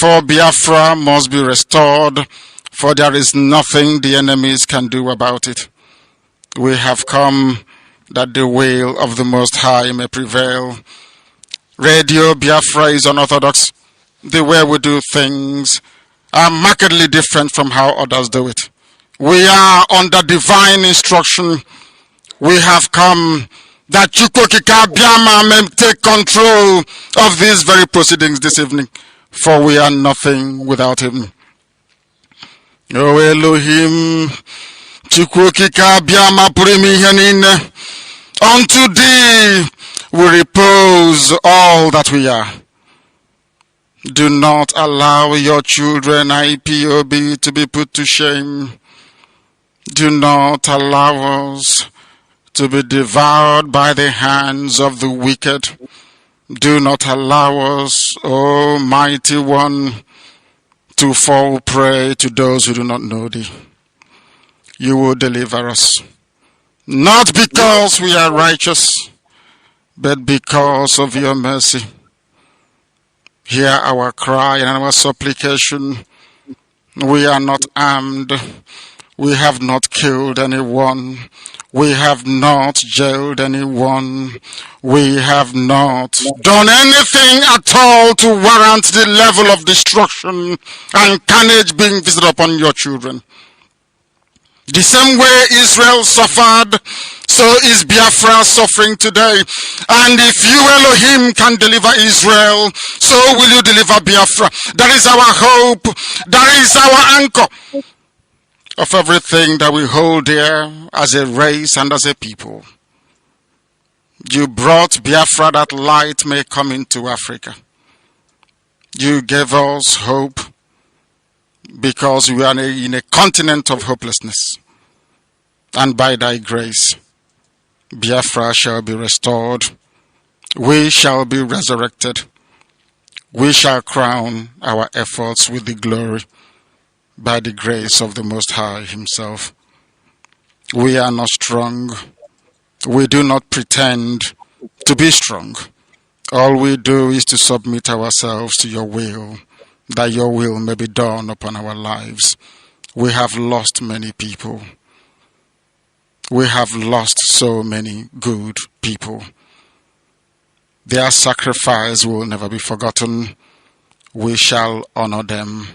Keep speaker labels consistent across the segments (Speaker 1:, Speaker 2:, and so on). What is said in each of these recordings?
Speaker 1: Therefore, Biafra must be restored, for there is nothing the enemies can do about it. We have come that the will of the Most High may prevail. Radio Biafra is unorthodox. The way we do things are markedly different from how others do it. We are under divine instruction. We have come that Chukwuma may take control of these very proceedings this evening, for we are nothing without him. O Elohim, Chukwuma Purimihanine, unto thee we repose all that we are. Do not allow your children, IPOB, to be put to shame. Do not allow us to be devoured by the hands of the wicked. Do not allow us, O mighty one, to fall prey to those who do not know thee. You will deliver us, not because we are righteous, but because of your mercy. Hear our cry and our supplication. We are not armed. We have not killed anyone. We have not jailed anyone. We have not done anything at all to warrant the level of destruction and carnage being visited upon your children. The same way Israel suffered, so is Biafra suffering today. And if you, Elohim, can deliver Israel, so will you deliver Biafra. That is our hope. That is our anchor of everything that we hold dear as a race and as a people. You brought Biafra that light may come into Africa. You gave us hope because we are in a continent of hopelessness. And by thy grace, Biafra shall be restored. We shall be resurrected. We shall crown our efforts with the glory by the grace of the Most High himself. We are not strong. We do not pretend to be strong. All we do is to submit ourselves to your will, that your will may be done upon our lives. We have lost many people. We have lost so many good people. Their sacrifice will never be forgotten. We shall honor them,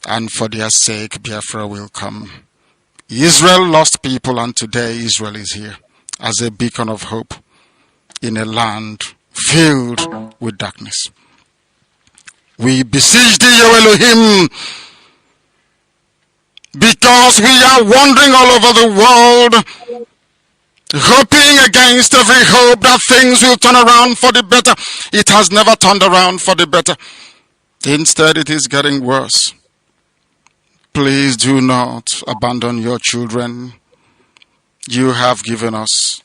Speaker 1: and for their sake Biafra will come. Israel lost people, and today Israel is here as a beacon of hope in a land filled with darkness. We beseech thee, O Elohim, because we are wandering all over the world, hoping against every hope that things will turn around for the better. It has never turned around for the better. Instead, it is getting worse. Please do not abandon your children. You have given us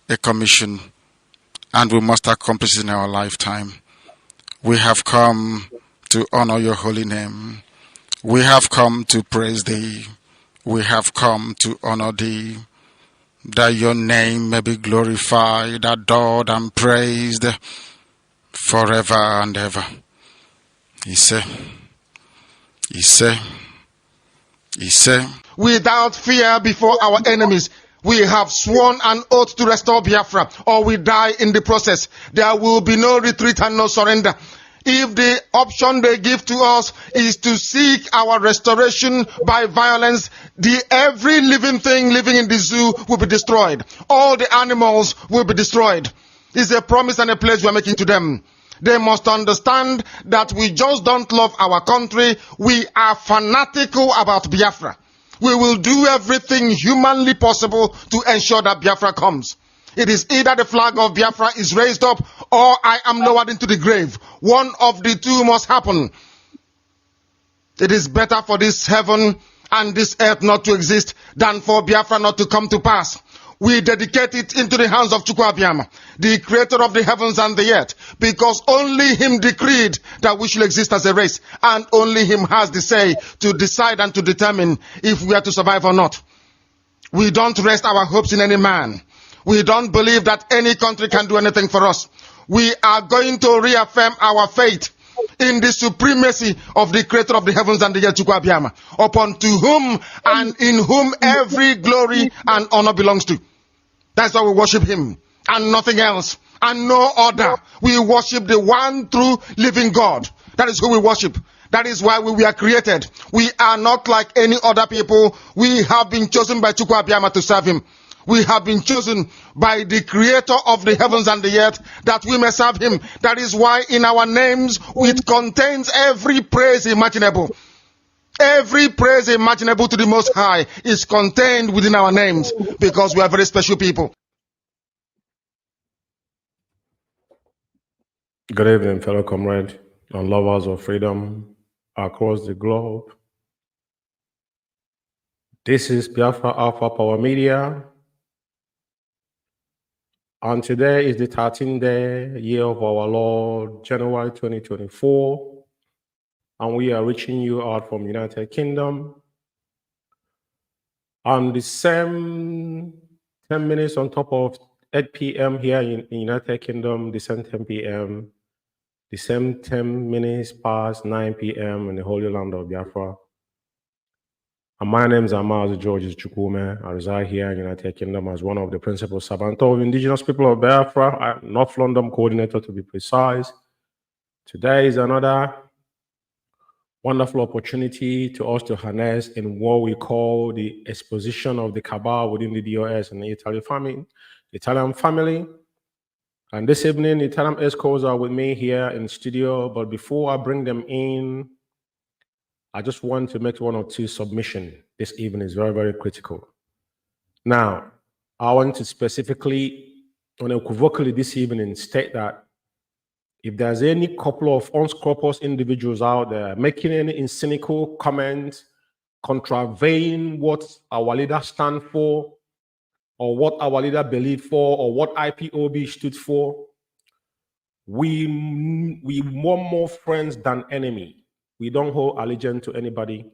Speaker 1: a commission, and we must accomplish it in our lifetime. We have come to honor your holy name. We have come to praise thee. We have come to honor thee, that your name may be glorified, adored, and praised forever and ever. He said,
Speaker 2: without fear before our enemies, we have sworn an oath to restore Biafra, or we die in the process. There will be no retreat and no surrender. If the option they give to us is to seek our restoration by violence, every living thing living in the zoo will be destroyed. All the animals will be destroyed. It's a promise and a pledge we are making to them. They must understand that we just don't love our country. We are fanatical about Biafra. We will do everything humanly possible to ensure that Biafra comes. It is either the flag of Biafra is raised up or I am lowered into the grave. One of the two must happen. It is better for this heaven and this earth not to exist than for Biafra not to come to pass. We dedicate it into the hands of Chukwuma, the creator of the heavens and the earth, because only him decreed that we should exist as a race, and only him has the say to decide and to determine if we are to survive or not. We don't rest our hopes in any man. We don't believe that any country can do anything for us. We are going to reaffirm our faith in the supremacy of the creator of the heavens and the earth, Chukwuma, upon to whom and in whom every glory and honor belongs to. That's why we worship him and nothing else and no other. We worship the one true living God. That is who we worship. That is why we were created. We are not like any other people. We have been chosen by Chukwuma to serve him. We have been chosen by the creator of the heavens and the earth that we may serve him. That is why in our names it contains every praise imaginable. Every praise imaginable to the Most High is contained within our names because we are very special people.
Speaker 3: Good evening, fellow comrades and lovers of freedom across the globe. This is Biafra Alpha Power Media, and today is the 13th day, year of our Lord, January 2024, and we are reaching you out from United Kingdom. On the same 10 minutes on top of 8 p.m. here in United Kingdom, the same 10 p.m., the same 10 minutes past 9 p.m. in the Holy Land of Biafra. And my name is Mazi Chukwuma. I reside here in the United Kingdom as one of the principal servants of indigenous people of Biafra, North London coordinator to be precise. Today is another wonderful opportunity to us to harness in what we call the exposition of the Cabal within the DOS and the Italian family. And this evening, the Italian EXCOs are with me here in the studio. But before I bring them in, I just want to make one or two submissions. This evening is very, very critical. Now, I want to specifically, unequivocally this evening, state that if there's any couple of unscrupulous individuals out there making any cynical comments, contraveying what our leader stand for, or what our leader believed for, or what IPOB stood for, we want more friends than enemy. We don't hold allegiance to anybody.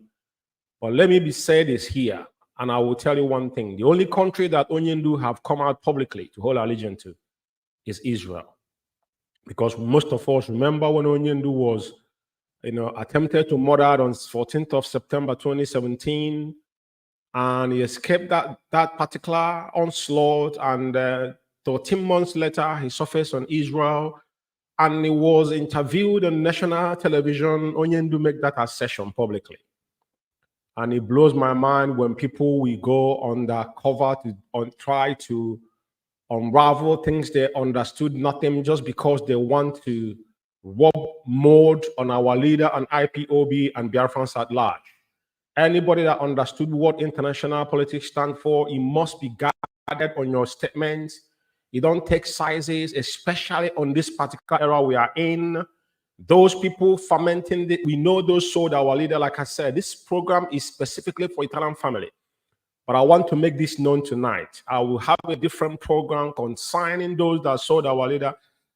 Speaker 3: But let me say this here, and I will tell you one thing. The only country that Onyendu have come out publicly to hold allegiance to is Israel. Because most of us remember when Onyendu was, attempted to murder on 14th of September 2017, and he escaped that particular onslaught, and 13 months later, he surfaced on Israel, and he was interviewed on national television. Onyendu make that assertion publicly. And it blows my mind when people will go undercover to try to unravel things they understood nothing just because they want to rub mold on our leader and IPOB and Biafrans at large. Anybody that understood what international politics stand for, you must be guarded on your statements. You don't take sizes, especially on this particular era we are in. Those people fermenting, we know those sold our leader. Like I said, this program is specifically for Italian family. But I want to make this known tonight. I will have a different program concerning those that sold our leader.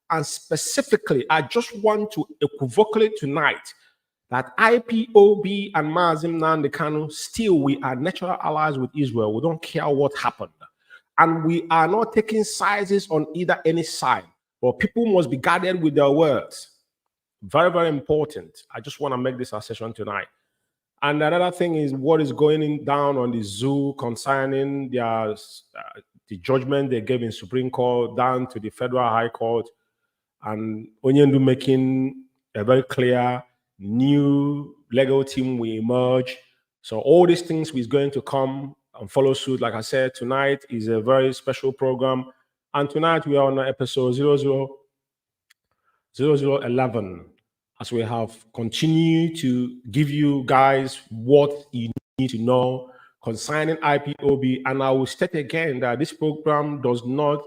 Speaker 3: And specifically, I just want to equivocate tonight that IPOB and Mazi Umeh Kanu, still we are natural allies with Israel. We don't care what happened. And we are not taking sizes on either any side. But people must be guarded with their words. Very, very important. I just want to make this assertion tonight. And another thing is what is going down on the zoo concerning the judgment they gave in Supreme Court down to the Federal High Court, and Onyendu making a very clear new legal team will emerge. So all these things is going to come and follow suit. Like I said, tonight is a very special program. And tonight we are on episode 0011. As we have continued to give you guys what you need to know concerning IPOB. And I will state again that this program does not,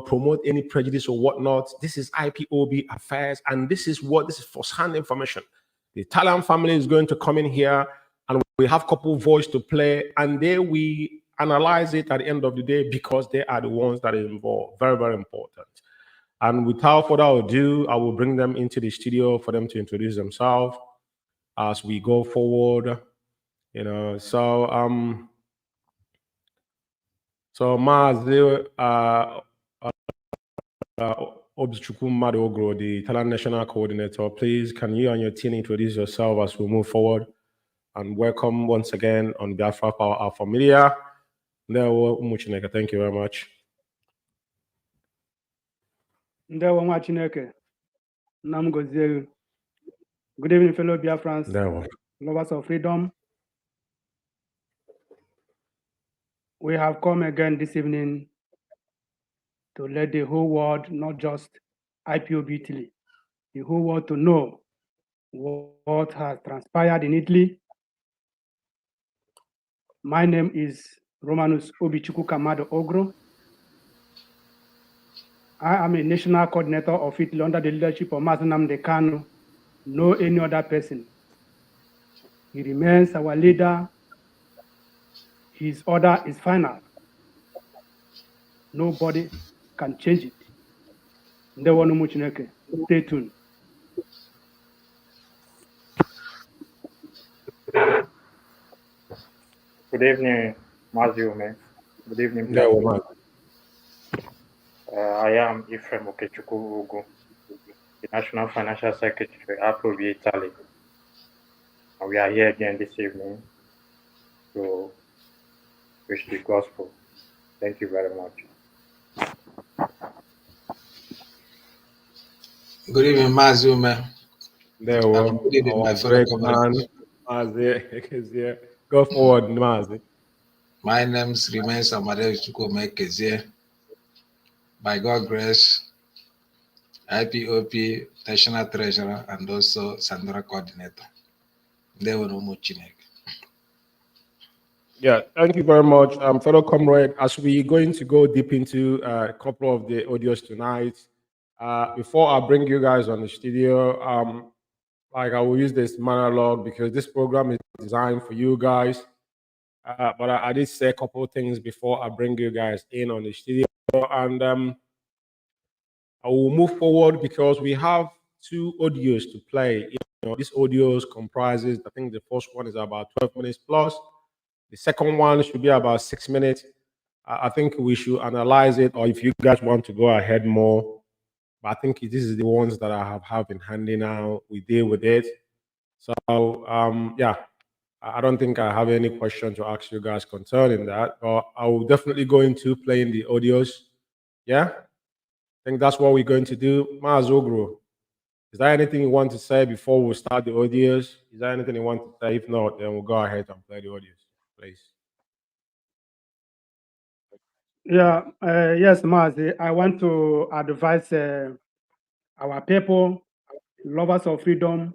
Speaker 3: promote any prejudice or whatnot. This is IPOB affairs, and this is first-hand information. The Italian family is going to come in here, and we have a couple voice to play, and we analyze it at the end of the day because they are the ones that are involved. Very, very important. And without further ado, I will bring them into the studio for them to introduce themselves as we go forward. So Mazi Obichukwukamadu, the Talent National Coordinator. Please, can you and your team introduce yourself as we move forward? And welcome once again on Biafra Power Alpha Media. Thank you very much.
Speaker 4: Good evening, fellow Biafrans, lovers of freedom. We have come again this evening to let the whole world, not just IPOB Italy, the whole world to know what has transpired in Italy. My name is Romanus Obichukwukamadu Uguru. I am a national coordinator of Italy under the leadership of Mazi Nnamdi Kanu, no any other person. He remains our leader. His order is final. Nobody can change it. Stay tuned.
Speaker 5: Good evening, Mazi Umeh. Good evening, Biafra. I am Ephraim Uguru, the National Financial Secretary at IPOB Italy. And we are here again this evening to preach the gospel. Thank you very much.
Speaker 6: Good evening, Mazi Umeh.
Speaker 3: Good
Speaker 6: evening, my fellow comrades.
Speaker 3: Ekezie. Go forward, Mazi.
Speaker 6: My name remains Chukwuma Ekezie. By God's grace, IPOB National Treasurer and also Sandra Coordinator.
Speaker 3: Yeah, thank you very much, fellow comrade. As we're going to go deep into a couple of the audios tonight, before I bring you guys on the studio, like I will use this monologue because this program is designed for you guys. But I did say a couple of things before I bring you guys in on the studio, and I will move forward because we have two audios to play. This audios comprises, I think the first one is about 12 minutes plus. The second one should be about 6 minutes. I think we should analyze it, or if you guys want to go ahead more. But I think this is the ones that I have in handy now. We deal with it. So, yeah, I don't think I have any question to ask you guys concerning that. But I will definitely go into playing the audios. Yeah, I think that's what we're going to do. Mazi Uguru, is there anything you want to say before we start the audios? Is there anything you want to say? If not, then we'll go ahead and play the audios, please.
Speaker 4: Yeah, yes, Mazi. I want to advise our people, lovers of freedom.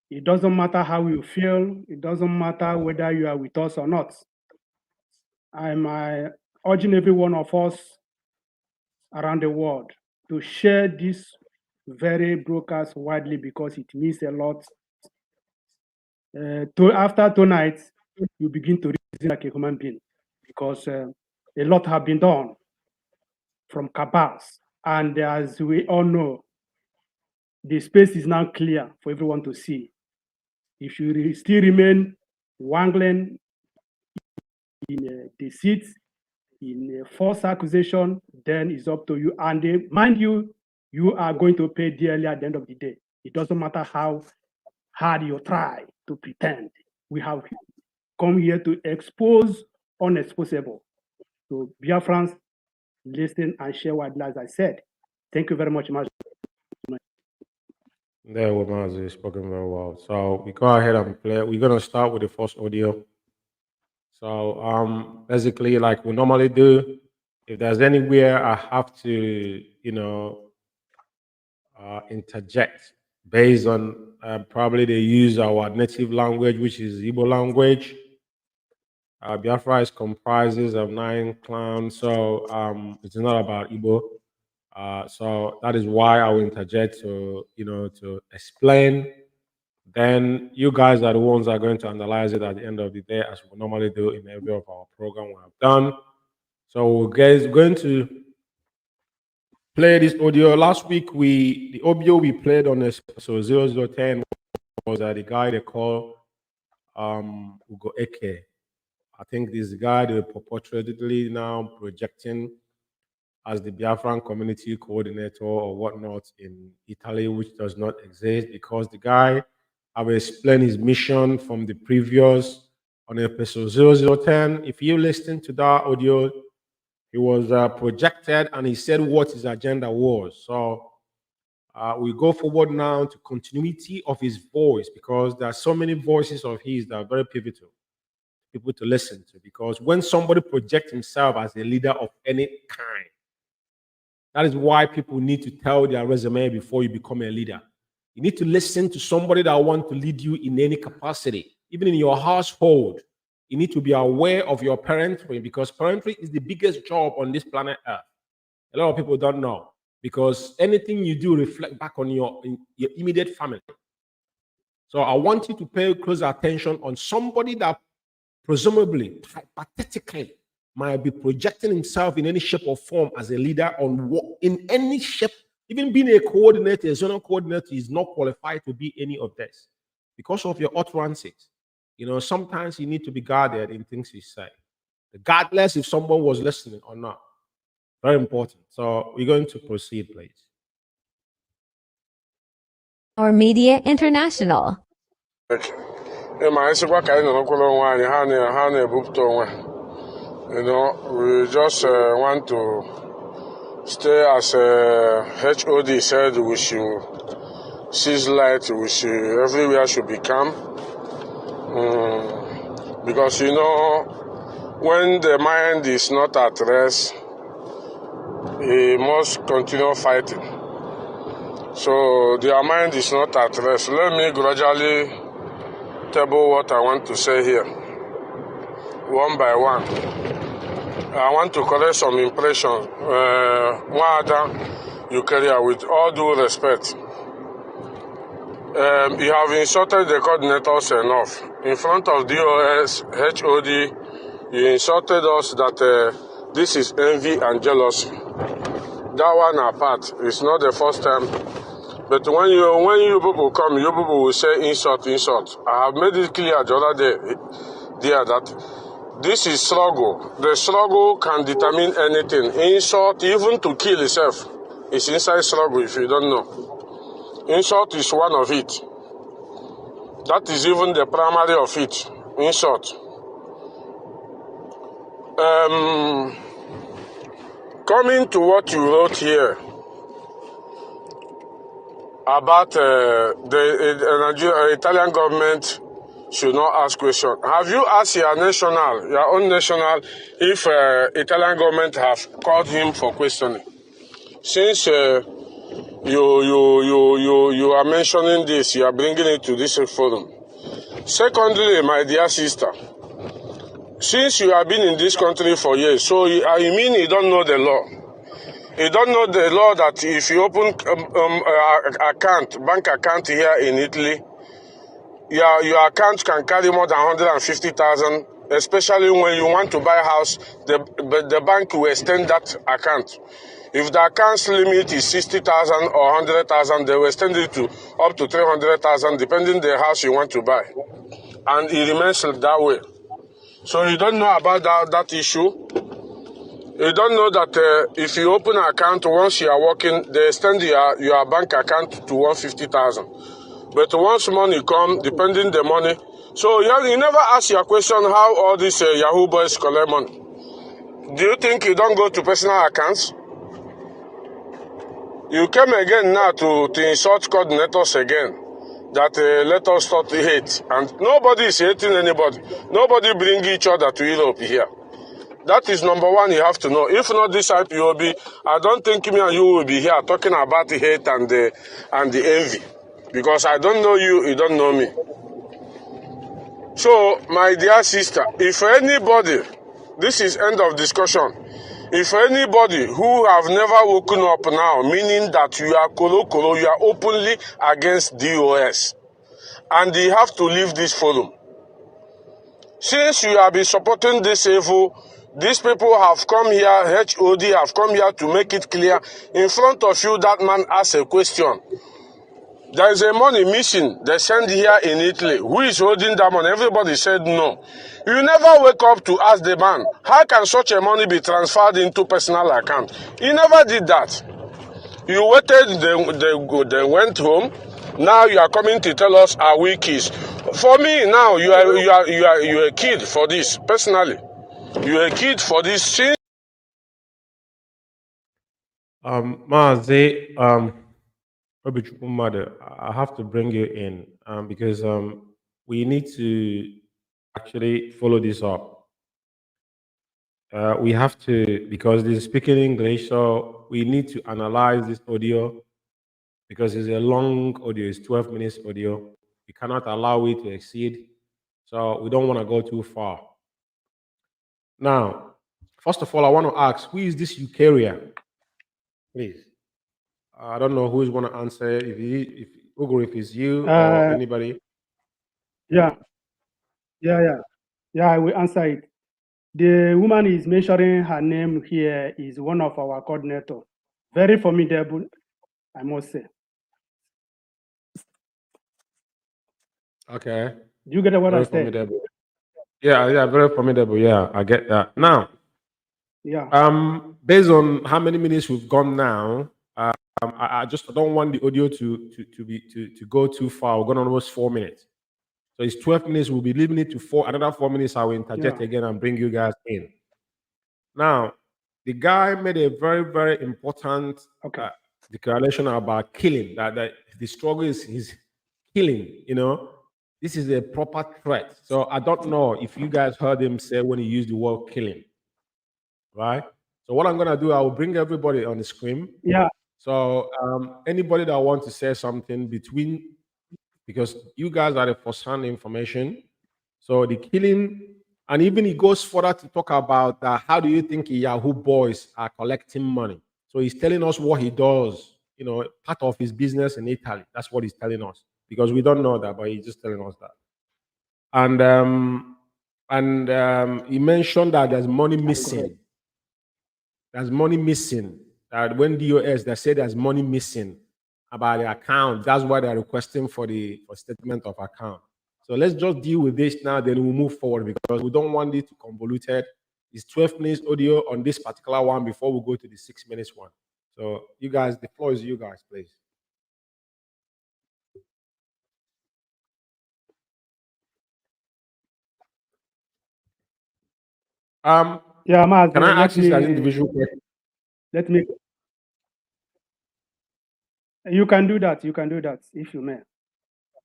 Speaker 4: It doesn't matter how you feel. It doesn't matter whether you are with us or not. I'm urging every one of us around the world to share this very broadcast widely because it means a lot. After tonight, you begin to reason like a human being because a lot have been done from Cabals. And as we all know, the space is now clear for everyone to see. If you still remain wangling in deceit, in false accusation, then it's up to you. And mind you, you are going to pay dearly at the end of the day. It doesn't matter how hard you try to pretend. We have come here to expose unexposable. So Biafrans, listen and share widely, as I said. Thank you very much, Mazi.
Speaker 3: There, Mazi spoken very well. So we go ahead and play. We're gonna start with the first audio. So basically, like we normally do, if there's anywhere I have to, interject based on probably they use our native language, which is Igbo language. Biafra is comprises of 9 clans, so it's not about Igbo. So that is why I will interject to, to explain. Then you guys are the ones that are going to analyze it at the end of the day, as we normally do in every of our program we have done. So we're going to play this audio. Last week, the audio we played on this, so 0010 was the guy they call Ugo Eke. I think this guy, they purportedly now projecting as the Biafran community coordinator or whatnot in Italy, which does not exist, because the guy have explained his mission from the previous on episode 0010. If you listen to that audio, he was projected and he said what his agenda was. So we go forward now to continuity of his voice, because there are so many voices of his that are very pivotal people to listen to. Because when somebody projects himself as a leader of any kind, that is why people need to tell their resume before you become a leader. You need to listen to somebody that wants to lead you in any capacity, even in your household. You need to be aware of your parenthood, because parenthood is the biggest job on this planet Earth. A lot of people don't know, because anything you do reflect back on your immediate family. So I want you to pay close attention on somebody that presumably, hypothetically, might be projecting himself in any shape or form as a leader in any shape. Even being a coordinator, a zonal coordinator, is not qualified to be any of this because of your utterances. You know, sometimes you need to be guarded in things you say, regardless if someone was listening or not. Very important. So we're going to proceed, please.
Speaker 7: Our Media International.
Speaker 8: You know, we just want to stay as HOD said, we should seize light, everywhere should be calm. Because, you know, when the mind is not at rest, he must continue fighting. So their mind is not at rest. Let me gradually table what I want to say here, one by one. I want to correct some impressions. One other you carry out with all due respect. You have insulted the coordinators enough. In front of DOS, HOD, you insulted us that this is envy and jealousy. That one apart, it's not the first time. But when you people come, you people will say insult. I have made it clear the other day there that this is struggle. The struggle can determine anything. Insult, even to kill itself, is inside struggle if you don't know. Insult is one of it. That is even the primary of it. Insult. Coming to what you wrote here about the Italian government should not ask questions. Have you asked your own national, if Italian government have called him for questioning? Since you are mentioning this, you are bringing it to this forum. Secondly, my dear sister, since you have been in this country for years, so I mean you don't know the law. You don't know the law that if you open bank account here in Italy, your account can carry more than 150,000, especially when you want to buy a house, the bank will extend that account. If the account's limit is 60,000 or 100,000, they will extend it to up to 300,000, depending the house you want to buy. And it remains that way. So you don't know about that issue. You don't know that if you open an account, once you are working, they extend your bank account to 150,000. But once money come, depending the money. So you never ask your question how all these Yahoo boys collect money. Do you think you don't go to personal accounts? You came again now to insult coordinators again. That let us start hate. And nobody is hating anybody. Nobody bring each other to Europe here. That is number one you have to know. If not this IPOB, I don't think me and you will be here talking about the hate and the envy. Because I don't know you, you don't know me. So, my dear sister, if anybody, this is end of discussion, if anybody who have never woken up now, meaning that you are you are openly against DOS, and you have to leave this forum. Since you have been supporting this evil, these people have come here, HOD have come here to make it clear in front of you that man asked a question. There is a money missing. They send here in Italy. Who is holding that money? Everybody said no. You never wake up to ask the man, how can such a money be transferred into personal account? He never did that. You waited, they went home. Now you are coming to tell us, are we kids? For me now, you're a kid for this. Personally, you're a kid for this. Since
Speaker 3: Mazi, Obichukwukamadu, I have to bring you in because we need to actually follow this up. We have to, because this is speaking English, so we need to analyze this audio because it's a long audio, it's 12 minutes audio. We cannot allow it to exceed, so we don't want to go too far. Now, first of all, I want to ask, who is this Eukarya? Please. I don't know who's going to answer. If Uguru, if it's you or anybody.
Speaker 4: Yeah, I will answer it. The woman is mentioning her name here is one of our coordinators. Very formidable, I must say.
Speaker 3: Okay.
Speaker 4: Do you get what
Speaker 3: Very
Speaker 4: I said?
Speaker 3: formidable. Yeah, very formidable. Yeah, I get that. Now, based on how many minutes we've gone now, I just don't want the audio to go too far. We're going almost 4 minutes. So it's 12 minutes. We'll be leaving it to 4. Another 4 minutes, I will interject again and bring you guys in. Now, the guy made a very, very important declaration about killing. That the struggle is killing. You know, this is a proper threat. So I don't know if you guys heard him say when he used the word killing, right? So what I'm gonna do, I will bring everybody on the screen.
Speaker 4: Yeah.
Speaker 3: So anybody that wants to say something between, because you guys are the first-hand information. So the killing, and even he goes further to talk about how do you think Yahoo boys are collecting money? So he's telling us what he does, you know, part of his business in Italy. That's what he's telling us, because we don't know that, but he's just telling us that. And he mentioned that there's money missing. There's money missing. That when DOS, they say there's money missing about the account. That's why they're requesting for statement of account. So let's just deal with this now, then we'll move forward, because we don't want it to convoluted. It's 12 minutes audio on this particular one before we go to the 6 minutes one. So you guys, the floor is you guys, please.
Speaker 4: Mazi,
Speaker 3: can I ask this as individual question?
Speaker 4: Let me. You can do that. You can do that if you may.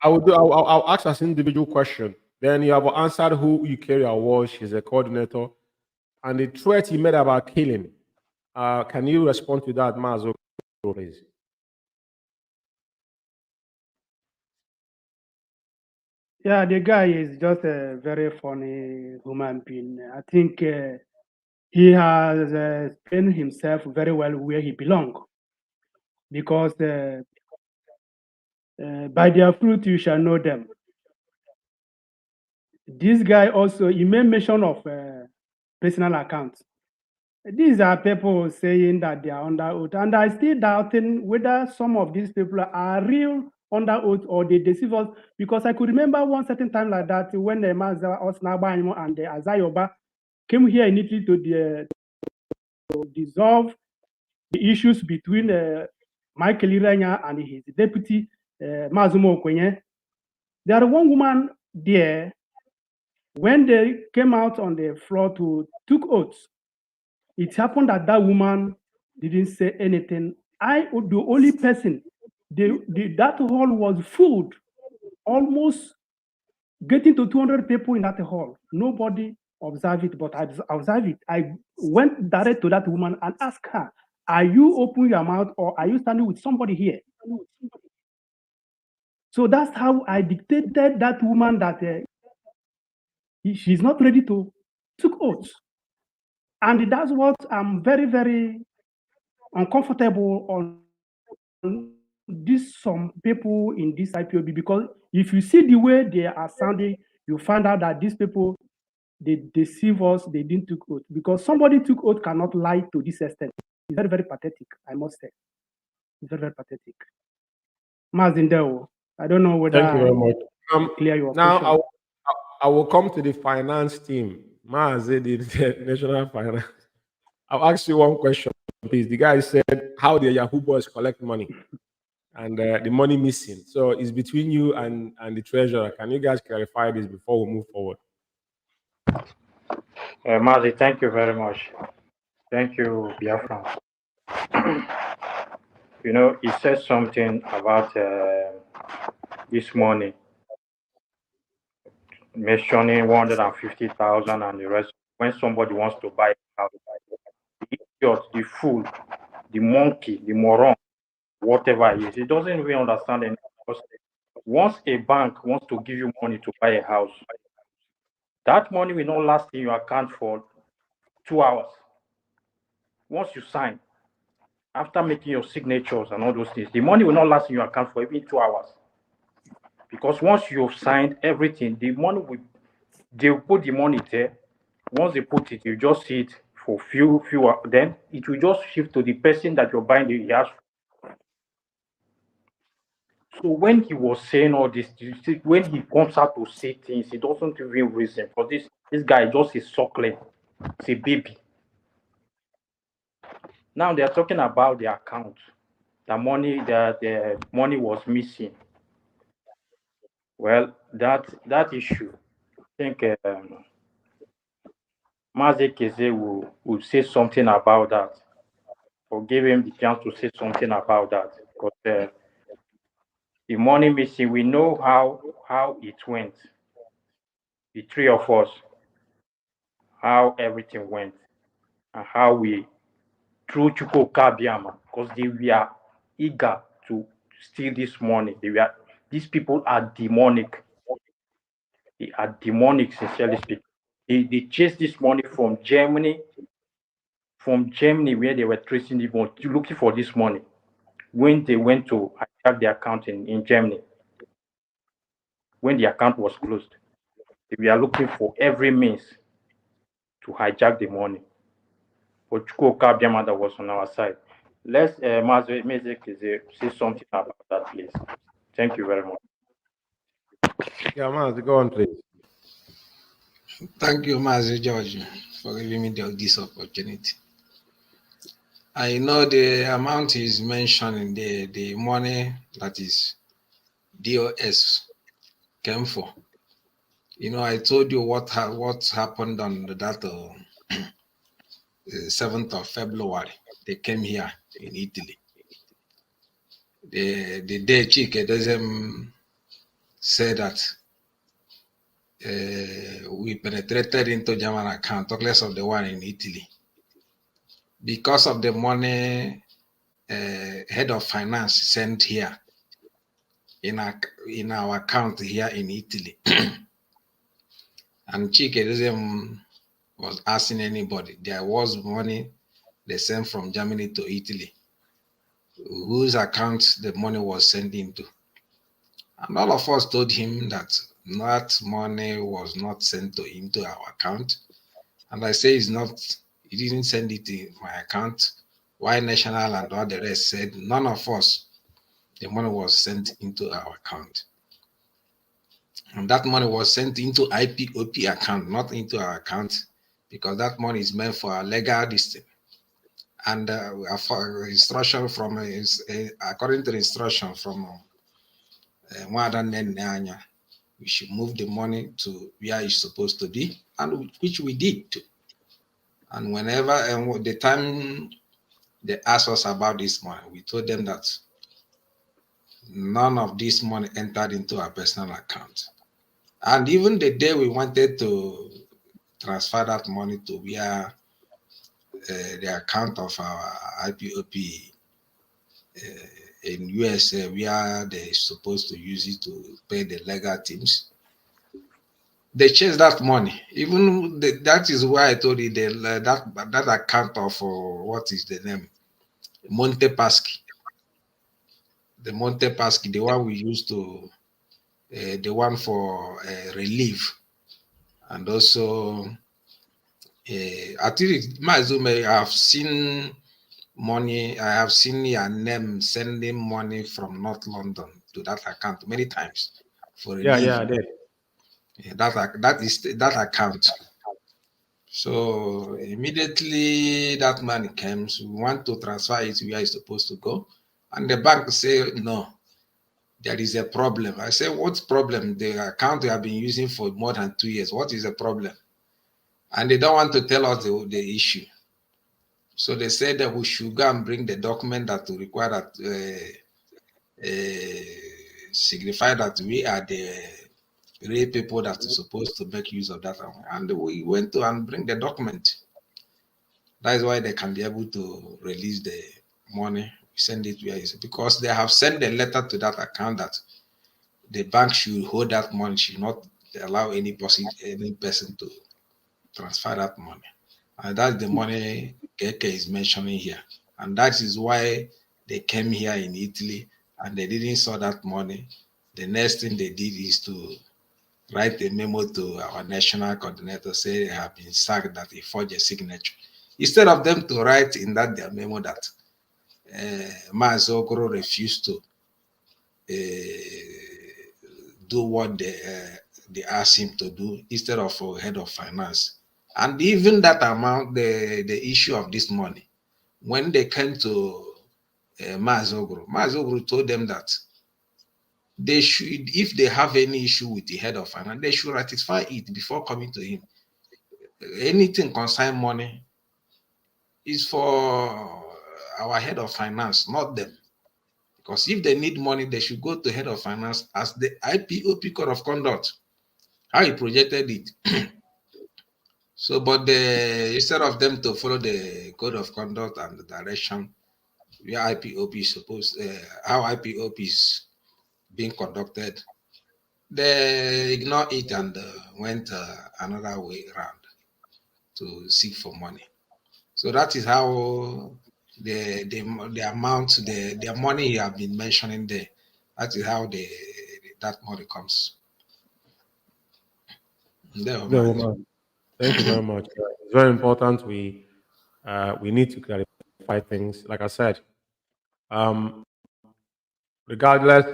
Speaker 3: I'll ask as individual question. Then you have answered who Eukarya was. She's a coordinator, and the threat he made about killing. Can you respond to that, Mazi, please?
Speaker 4: Yeah, the guy is just a very funny human being. I think he has spent himself very well where he belongs, because by their fruit you shall know them. This guy also, he made mention of personal accounts. These are people saying that they are under oath, and I still doubting whether some of these people are real under oath or they deceive us, because I could remember one certain time like that when the Mazi Umeh and the Azayoba came here in Italy to dissolve the issues between Michael Irenya and his deputy Mazi Umeh. There are one woman there, when they came out on the floor to took oaths, it happened that that woman didn't say anything. The only person, that hall was full, almost getting to 200 people in that hall. Nobody observed it, but I observed it. I went direct to that woman and asked her, are you opening your mouth or are you standing with somebody here? So that's how I dictated that woman that she's not ready to take oaths. And that's what I'm very, very uncomfortable on some people in this IPOB, because if you see the way they are sounding, you find out that these people, they deceive us, they didn't take oath. Because somebody took oath cannot lie to this extent. It's very, very pathetic, I must say. It's very, very pathetic. Mazindeo. I don't know whether
Speaker 3: Thank you very much.
Speaker 4: clear your
Speaker 3: Now
Speaker 4: question.
Speaker 3: I will come to the finance team. Mazi, the national finance. I'll ask you one question, please. The guy said, how the Yahoo boys collect money and the money missing. So it's between you and the treasurer. Can you guys clarify this before we move forward?
Speaker 5: Mazi, thank you very much. Thank you, Biafra. You know, he said something about this money, mentioning 150,000 and the rest. When somebody wants to buy a house, the idiot, the fool, the monkey, the moron, whatever it is, he doesn't really understand anything. Because once a bank wants to give you money to buy a house, that money will not last in your account for 2 hours. Once you sign, after making your signatures and all those things, the money will not last in your account for even 2 hours. Because once you've signed everything, the money will, they'll put the money there. Once they put it, you just see it for few hours. Then it will just shift to the person that you're buying the house. So when he was saying all this, when he comes out to say things, he doesn't even reason. For this guy just is suckling. It's a baby. Now they are talking about the account. The money was missing. Well, that issue, I think Mazi Ekezie will say something about that, or give him the chance to say something about that. Because the money missing, we know how it went. The three of us, how everything went, and how we through Chukwuma, because they were eager to steal this money. These people are demonic. They are demonic, sincerely speaking. They chased this money from Germany, where they were tracing the money, looking for this money. When they went to hijack the account in Germany, when the account was closed, they were looking for every means to hijack the money. But Chukwuma that was on our side. Let's Mazi say something about that, please. Thank you very much.
Speaker 3: Yeah, Mazi, go on, please.
Speaker 6: Thank you, Mazi George, for giving me this opportunity. I know the amount is mentioned in the money that is DOS came for. You know, I told you what happened on that 7th of February. They came here in Italy. The day Chike doesn't say that we penetrated into German account, talk less of the one in Italy. Because of the money head of finance sent here in our account here in Italy. And Chike was asking anybody. There was money they sent from Germany to Italy, whose account the money was sent into. And all of us told him that money was not sent into our account. And I say he didn't send it to my account. Why National and all the rest said none of us, the money was sent into our account. And that money was sent into IPOB account, not into our account, because that money is meant for our legal distance. And instruction from according to the instruction from we should move the money to where it's supposed to be, and which we did too. And whenever the time they asked us about this money, we told them that none of this money entered into our personal account. And even the day we wanted to transfer that money to where the account of our IPOB in USA, where they're supposed to use it to pay the legal teams, they chased that money. Even that is why I told you that account of what is the name? Montepaschi. The Montepaschi, the one we used to, the one for relief, and also I think Mazi Umeh, I have seen money. I have seen your name sending money from North London to that account many times for
Speaker 3: Yeah,
Speaker 6: relief.
Speaker 3: I did.
Speaker 6: Yeah, that is that account. So immediately that money comes, we want to transfer it where it's supposed to go. And the bank say, no, there is a problem. I say, what problem? The account we have been using for more than 2 years. What is the problem? And they don't want to tell us the issue. So they said that we should go and bring the document that will require that signify that we are the real people that are supposed to make use of that. And we went to and bring the document. That is why they can be able to release the money, send it where it's because they have sent a letter to that account that the bank should hold that money, should not allow any person to transfer that money. And that's the money Keke is mentioning here. And that is why they came here in Italy and they didn't saw that money. The next thing they did is to write a memo to our national coordinator, say they have been sacked, that he forged a signature. Instead of them to write in that their memo that Mazi Uguru refused to do what they asked him to do instead of head of finance. And even that amount, the issue of this money, when they came to Mazi Uguru told them that they should, if they have any issue with the head of finance, they should ratify it before coming to him. Anything concerning money is for our head of finance, not them. Because if they need money, they should go to head of finance as the IPOB code of conduct, how he projected it. So, but instead of them to follow the code of conduct and the direction where IPOB is supposed, how IPOB is being conducted, they ignored it and went another way around to seek for money. So that is how the amount, the money you have been mentioning there, that is how that money comes.
Speaker 3: Thank you very much. It's very important. We need to clarify things. Like I said, regardless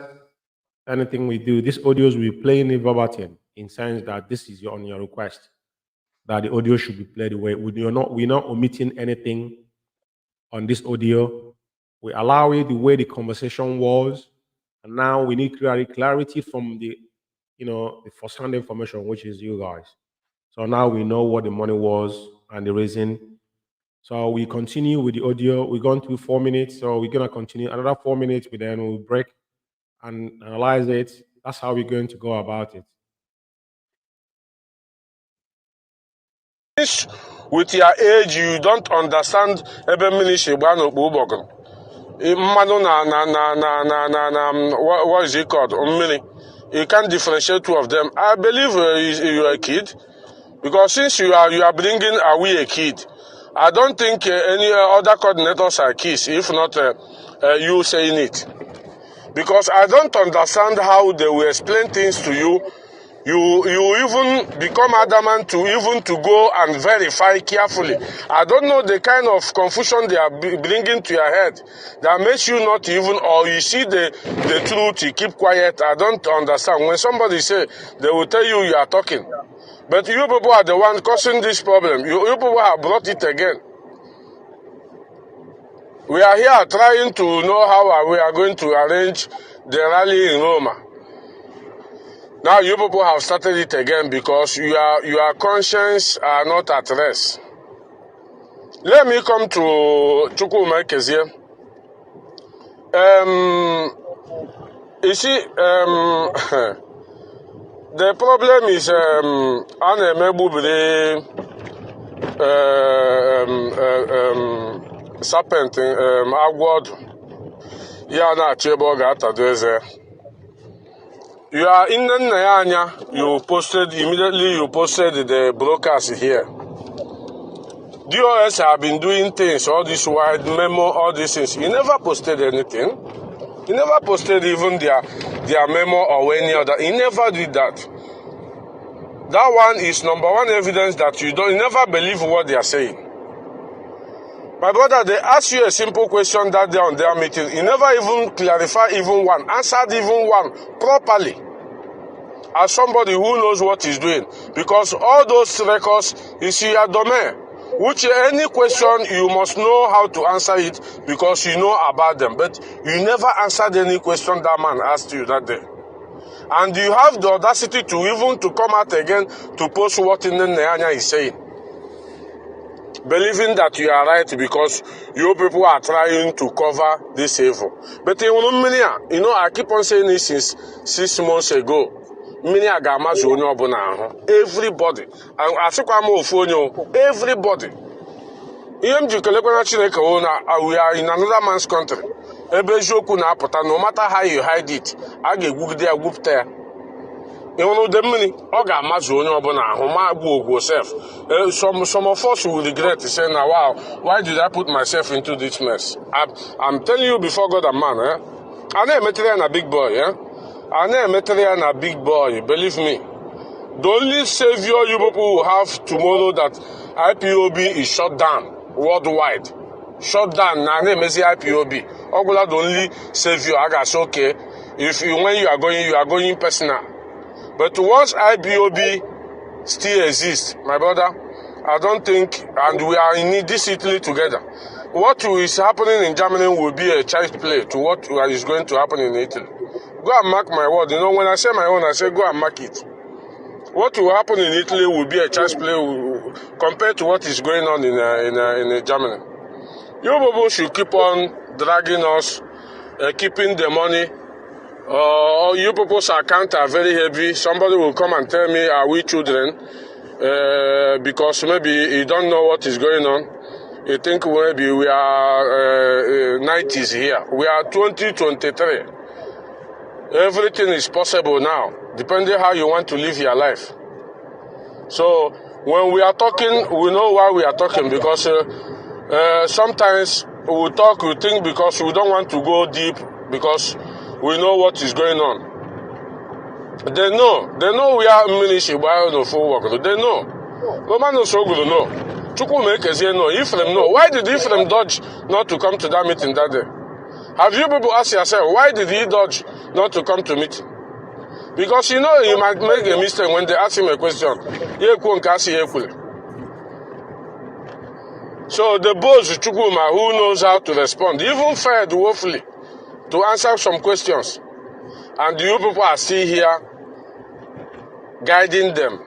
Speaker 3: anything we do, these audios will be playing in verbatim in sense that this is on your request, that the audio should be played away. We're not omitting anything on this audio. We allow it the way the conversation was, and now we need clarity from the first-hand information, which is you guys. So now we know what the money was and the reason. So we continue with the audio. We're going to 4 minutes, so we're gonna continue another 4 minutes. Then we'll break and analyze it. That's how we're going to go about it.
Speaker 8: With your age, you don't understand what is it called? You can't differentiate two of them. I believe you're a kid, because since you are bringing away a kid, I don't think any other coordinators are kids, if not you saying it. Because I don't understand how they will explain things to you. You even become adamant to go and verify carefully. I don't know the kind of confusion they are bringing to your head that makes you not even, or you see the truth, you keep quiet. I don't understand. When somebody say, they will tell you are talking. But you people are the ones causing this problem. You people have brought it again. We are here trying to know how we are going to arrange the rally in Roma. Now you people have started it again because your conscience are not at rest. Let me come to Chukwuma Ekezie. You see, the problem is serpent agwọ. Ya na achebe ga-atado eze. You are in the Nyanya, you posted the broadcast here. DOS have been doing things, all this wide memo, all these things. You never posted anything. You never posted even their memo or any other. You never did that. That one is number one evidence that you never believe what they are saying. My brother, they asked you a simple question that day on their meeting. You never even clarified even one, answered even one properly. As somebody who knows what he's doing. Because all those records is your domain. Which any question, you must know how to answer it because you know about them. But you never answered any question that man asked you that day. And you have the audacity to even to come out again to post what Nnamdi is saying. Believing that you are right because you people are trying to cover this evil. But you know, I keep on saying this since 6 months ago. Everybody. Everybody. We are in another man's country. No matter how you hide it, I get whoop there, whoop there. You know the money. Some of us will regret saying, "Wow, why did I put myself into this mess?" I'm telling you before God and man, I know a big boy, I know a big boy. Believe me, the only savior you people will have tomorrow that IPOB is shut down worldwide. Shut down. Now name is IPOB. Ogola the only savior. I got okay. When you are going personal. But once IPOB still exists, my brother, I don't think, and we are in this Italy together, what is happening in Germany will be a child's play to what is going to happen in Italy. Go and mark my word. You know, when I say my own, I say go and mark it. What will happen in Italy will be a child's play compared to what is going on in Germany. You people should keep on dragging us, keeping the money. You people's account are very heavy. Somebody will come and tell me, are we children? Because maybe you don't know what is going on. You think maybe we are 90s here. We are 2023. Everything is possible now, depending how you want to live your life. So when we are talking, we know why we are talking, because sometimes we talk, we think because we don't want to go deep, because we know what is going on. They know we are ministry by the full work. They know. Roman no so good no. Chukwuma Ekezie no. Ephraim no. Why did Ephraim dodge not to come to that meeting that day? Have you people asked yourself, why did he dodge not to come to meeting? Because you know he might make a mistake when they ask him a question. So the boss Chukwuma, who knows how to respond, even fared woefully to answer some questions. And you people are still here guiding them,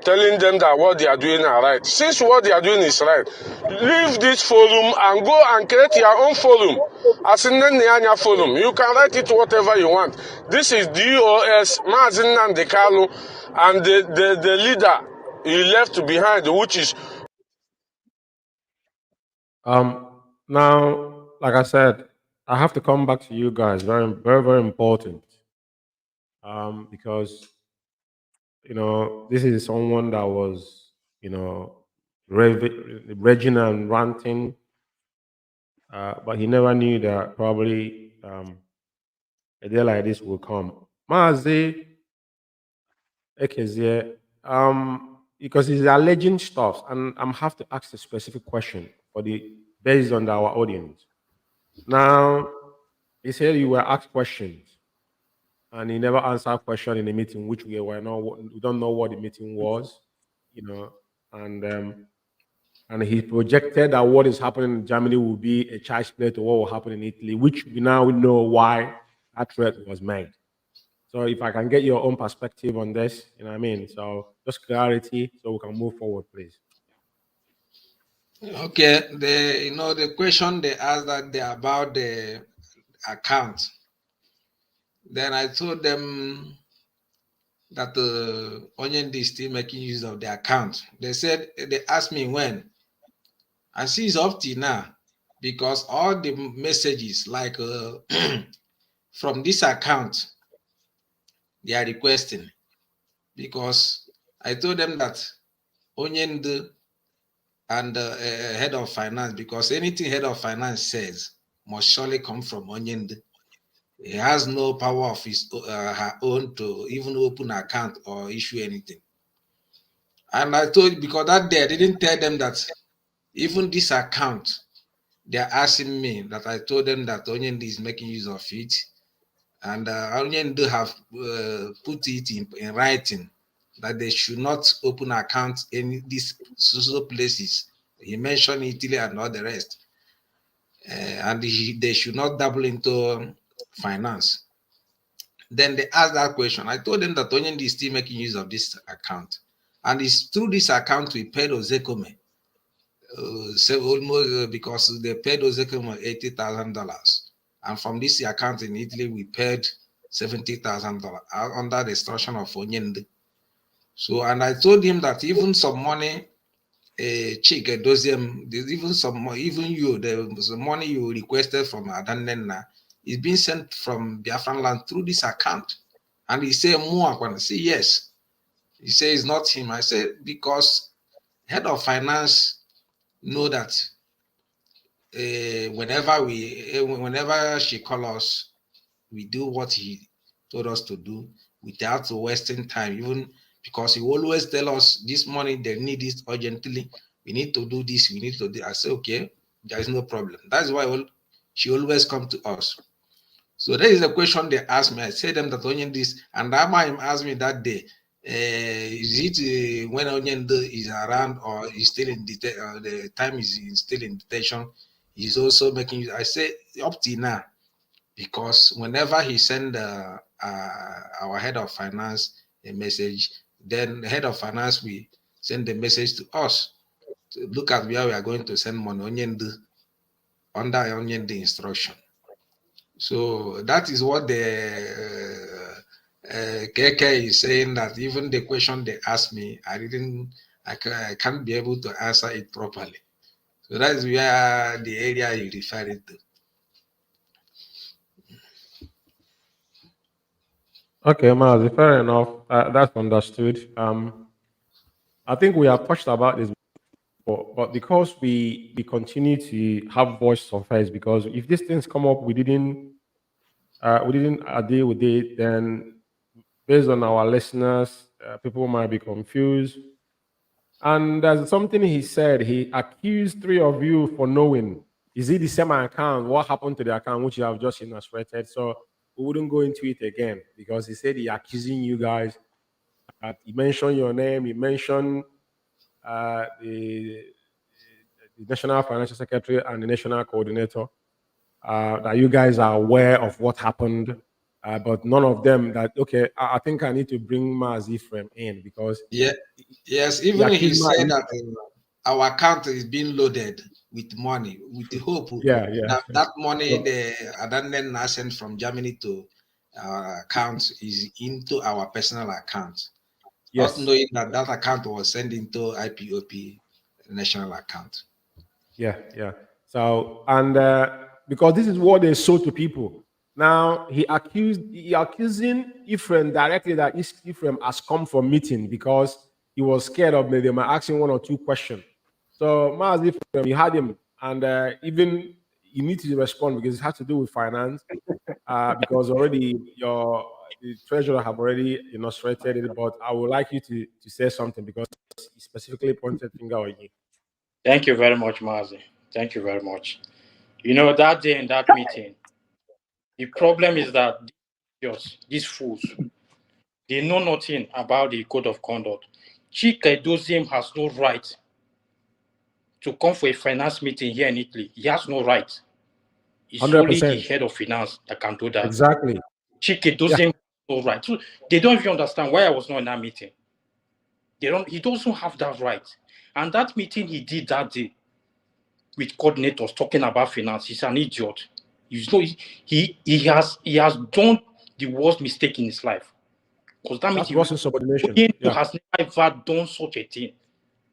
Speaker 8: telling them that what they are doing are right. Since what they are doing is right, leave this forum and go and create your own forum. As in the forum, you can write it whatever you want. This is DOS, Mazi Umeh, and the leader he left behind, which is...
Speaker 3: Now, like I said, I have to come back to you guys. Very, very, very important. Because, you know, this is someone that was, you know, raging and ranting, but he never knew that probably a day like this will come. Mazi Ekezie, because he's alleging stuff, and I'm have to ask a specific question for based on our audience. Now, he said you were asked questions, and he never answered a question in the meeting, which we don't know what the meeting was, you know, and he projected that what is happening in Germany will be a child's play to what will happen in Italy, which we now know why that threat was made. So if I can get your own perspective on this, you know what I mean? So just clarity so we can move forward, please.
Speaker 6: Okay, the question they asked that they about the account. Then I told them that Onion is still making use of the account. They asked me when. I see it's up to now, because all the messages like from this account they are requesting, because I told them that Onion and head of finance, because anything head of finance says must surely come from Onion. He has no power of her own to even open an account or issue anything. And I told, because that day I didn't tell them that Even this account, they are asking me that I told them that Onyendi is making use of it. And Onyendi have put it in writing that they should not open accounts in these social places. He mentioned Italy and all the rest. And they should not dabble into finance. Then they asked that question. I told them that Onyendi is still making use of this account. And it's through this account we paid Ozekome. So almost because they paid Ozekome $80,000. And from this account in Italy, we paid $70,000 under the instruction of Onyendi. So, and I told him that even some money, there's even some, even you, the money you requested from Adanena is being sent from Biafran land through this account. And he said, more, when I say yes. He says it's not him. I said, because head of finance know that whenever she calls us, we do what he told us to do without wasting time, even because he always tell us this money, they need this urgently. We need to do this, we need to do. I say, okay, there is no problem. That's why she always come to us. So that is a question they asked me. I said them that Onyendi this, and Amaim asked me that day, is it when Onyendi is around or is still in detention, the time is still in detention, he's also making, I say up to now, because whenever he send our head of finance a message, then the head of finance will send the message to us to look at where we are going to send money Onyendi under Onyendi instruction. So that is what the KK is saying, that even the question they asked me, I can't be able to answer it properly. So that is where the area you referred to.
Speaker 3: Okay, Mazi, fair enough. That's understood. I think we have touched about this before, but because we continue to have voice of hers, because if these things come up, we didn't deal with it, then based on our listeners, people might be confused. And there's something he said. He accused three of you for knowing. Is it the same account? What happened to the account which you have just illustrated? So we wouldn't go into it again because he said he accusing you guys. He mentioned your name. He mentioned the National Financial Secretary and the National Coordinator. That you guys are aware of what happened, but none of them that, okay, I think I need to bring Mazi Ephraim in because
Speaker 6: yes, even he said that our account is being loaded with money, with the hope that money the Adanlen sent from Germany to our account is into our personal account. Not knowing that that account was sent into IPOB national account.
Speaker 3: Yeah. So, and because this is what they sold to people. Now he accusing Ephraim directly that Ephraim has come for meeting because he was scared of them asking one or two questions. So Mazi Ephraim, you had him, and even you need to respond because it has to do with finance. Because already the treasurer have already illustrated it, but I would like you to say something because he specifically pointed finger on you.
Speaker 5: Thank you very much, Mazi. Thank you very much. You know, that day in that meeting, the problem is that these fools, they know nothing about the code of conduct. Chike Doziem has no right to come for a finance meeting here in Italy. He has no right. It's
Speaker 3: 100%.
Speaker 5: only the head of finance that can do that.
Speaker 3: Exactly.
Speaker 5: Chike Doziem has no right. So they don't even understand why I was not in that meeting. He doesn't have that right. And that meeting he did that day with coordinators talking about finance, he's an idiot. He has done the worst mistake in his life. Because that meeting has never done such a thing.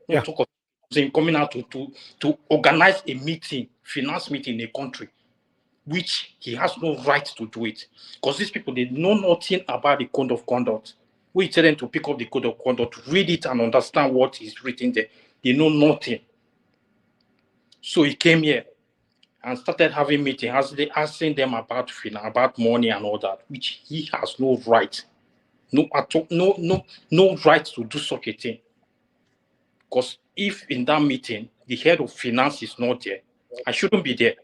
Speaker 5: No talk of him coming out to organize a meeting, finance meeting in a country, which he has no right to do it. Because these people, they know nothing about the code of conduct. We tell them to pick up the code of conduct, read it and understand what is written there. They know nothing. So he came here and started having meetings, asking them about finance, about money and all that, which he has no right, no right to do such a thing. Because if in that meeting the head of finance is not there. I shouldn't be there.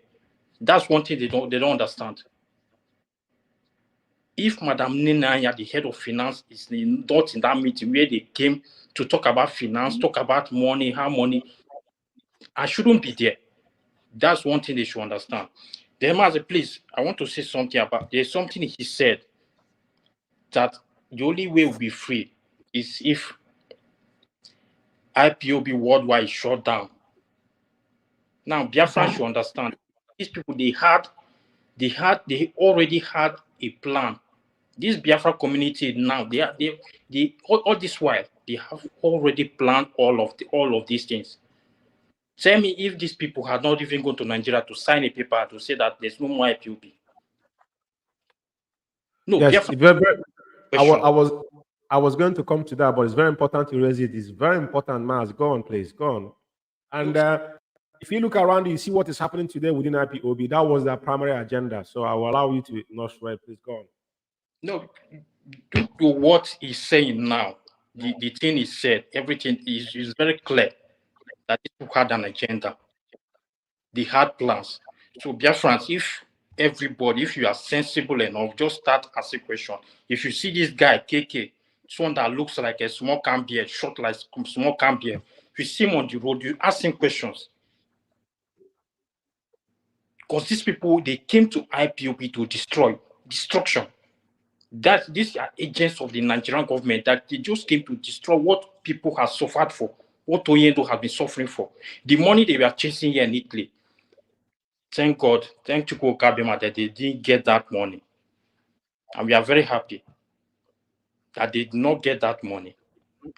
Speaker 5: That's one thing they don't understand. If Madam Ninaya, the head of finance, is not in that meeting where they came to talk about finance, talk about money, how money, I shouldn't be there. That's one thing they should understand. Then, Mazi, please, I want to say something about, there's something he said that the only way we'll be free is if IPOB worldwide is shut down. Now, Biafra should understand, these people, they already had a plan. This Biafra community now, all this while, they have already planned all of these things. Tell me if these people had not even gone to Nigeria to sign a paper to say that there's no more IPOB. No,
Speaker 3: yes,
Speaker 5: Biafra.
Speaker 3: I was going to come to that, but it's very important to raise it. It's very important, Maz. Go on, please. Go on. And if you look around, you see what is happening today within IPOB. That was their primary agenda. So I will allow you to not swear. Please go on.
Speaker 5: No, due to what he's saying now, the thing is said, everything is very clear that people had an agenda. They had plans. So Biafrans, if you are sensible enough, just start asking questions. If you see this guy, KK, someone that looks like a small can beard, short like small can beard, if you see him on the road, you ask him questions. Because these people, they came to IPOB to destruction. That these are agents of the Nigerian government that they just came to destroy what people have suffered for, what Oyendo have been suffering for. The money they were chasing here in Italy. Thank God, thank Chukwuma that they didn't get that money. And we are very happy that they did not get that money.